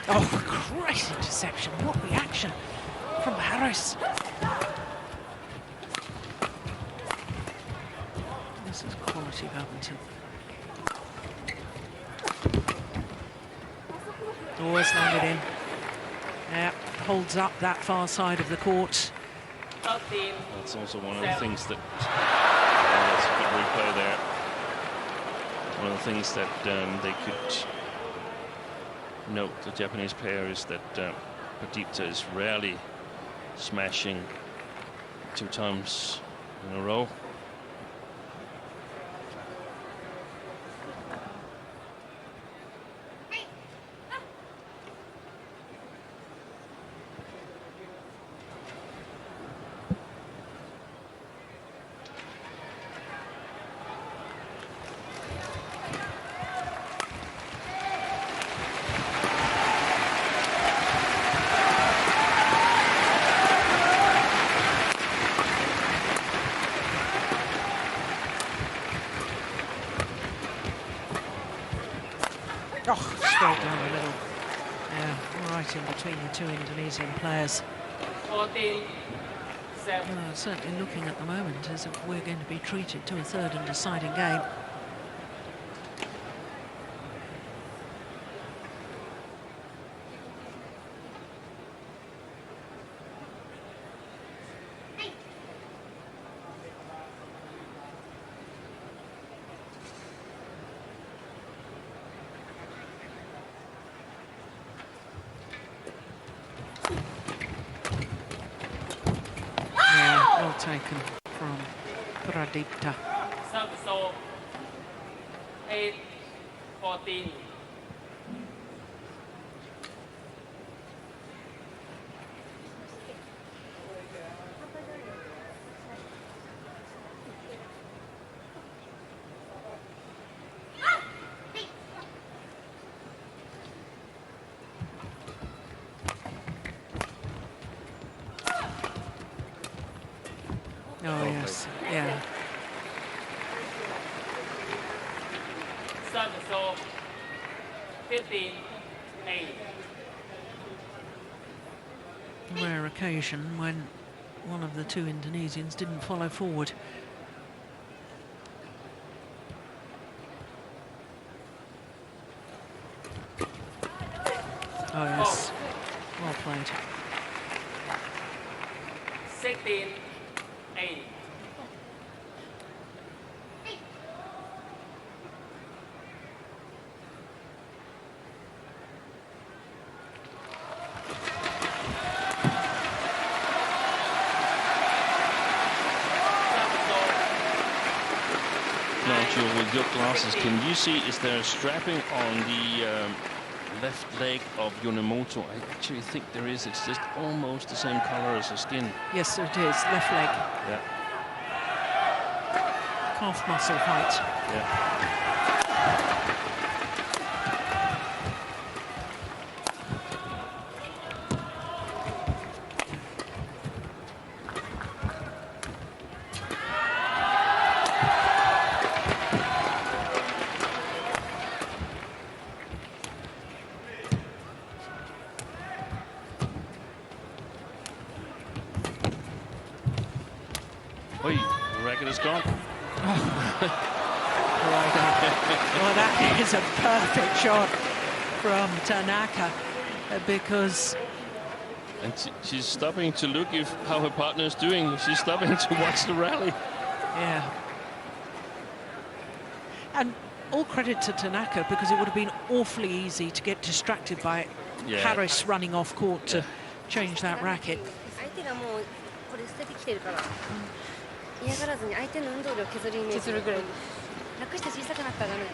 Oh, great interception. What reaction from Harris. This is quality badminton. Always landed in. Yeah, holds up that far side of the court. That's also one of the things that, that's a good replay there. One of the things that they could note, the Japanese pair, is that Pradipta is rarely smashing 2 times in a row. Straight down the middle. Yeah, right in between the 2 Indonesian players. 14, 7. Certainly looking at the moment as if we're going to be treated to a 3rd and deciding game. Taken from Pradipta. So 8, 14. Oh, yes, yeah. So 15, 8. Rare occasion when one of the 2 Indonesians didn't follow forward. Oh, yes. Well played. 16, 8. With your glasses, can you see, is there a strapping on the left leg of Yonemoto? I actually think there is. It's just almost the same color as the skin. Yes, it is. Left leg. Yeah. Calf muscle height. Yeah. The racket is gone. Well, that is a perfect shot from Tanaka because... And she's stopping to look how her partner is doing. She's stopping to watch the rally. Yeah. And all credit to Tanaka because it would have been awfully easy to get distracted by Harris running off court to change that racket. 嫌がらずに相手の運動量を削るイメージぐらい楽して小さくなったらダメ。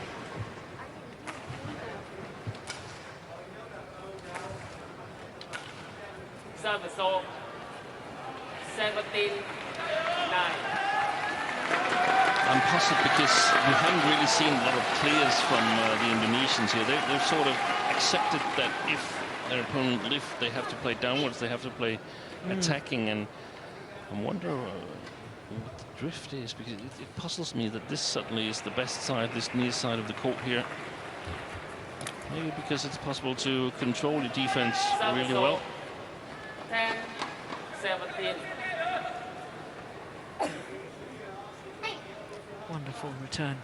So 17, 9. I'm puzzled because we haven't really seen a lot of clears from the Indonesians here. They've sort of accepted that if their opponent lifts, they have to play downwards, they have to play attacking, and I wonder what the drift is, because it puzzles me that this suddenly is the best side, this near side of the court here. Maybe because it's possible to control the defense really well. 10-17. Wonderful return.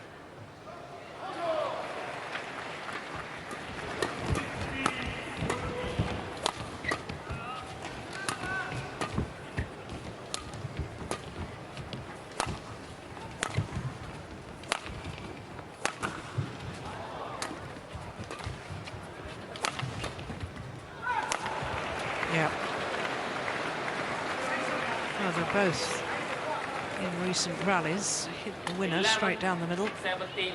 Yeah. Well, they're both in recent rallies hit the winner straight down the middle. 17.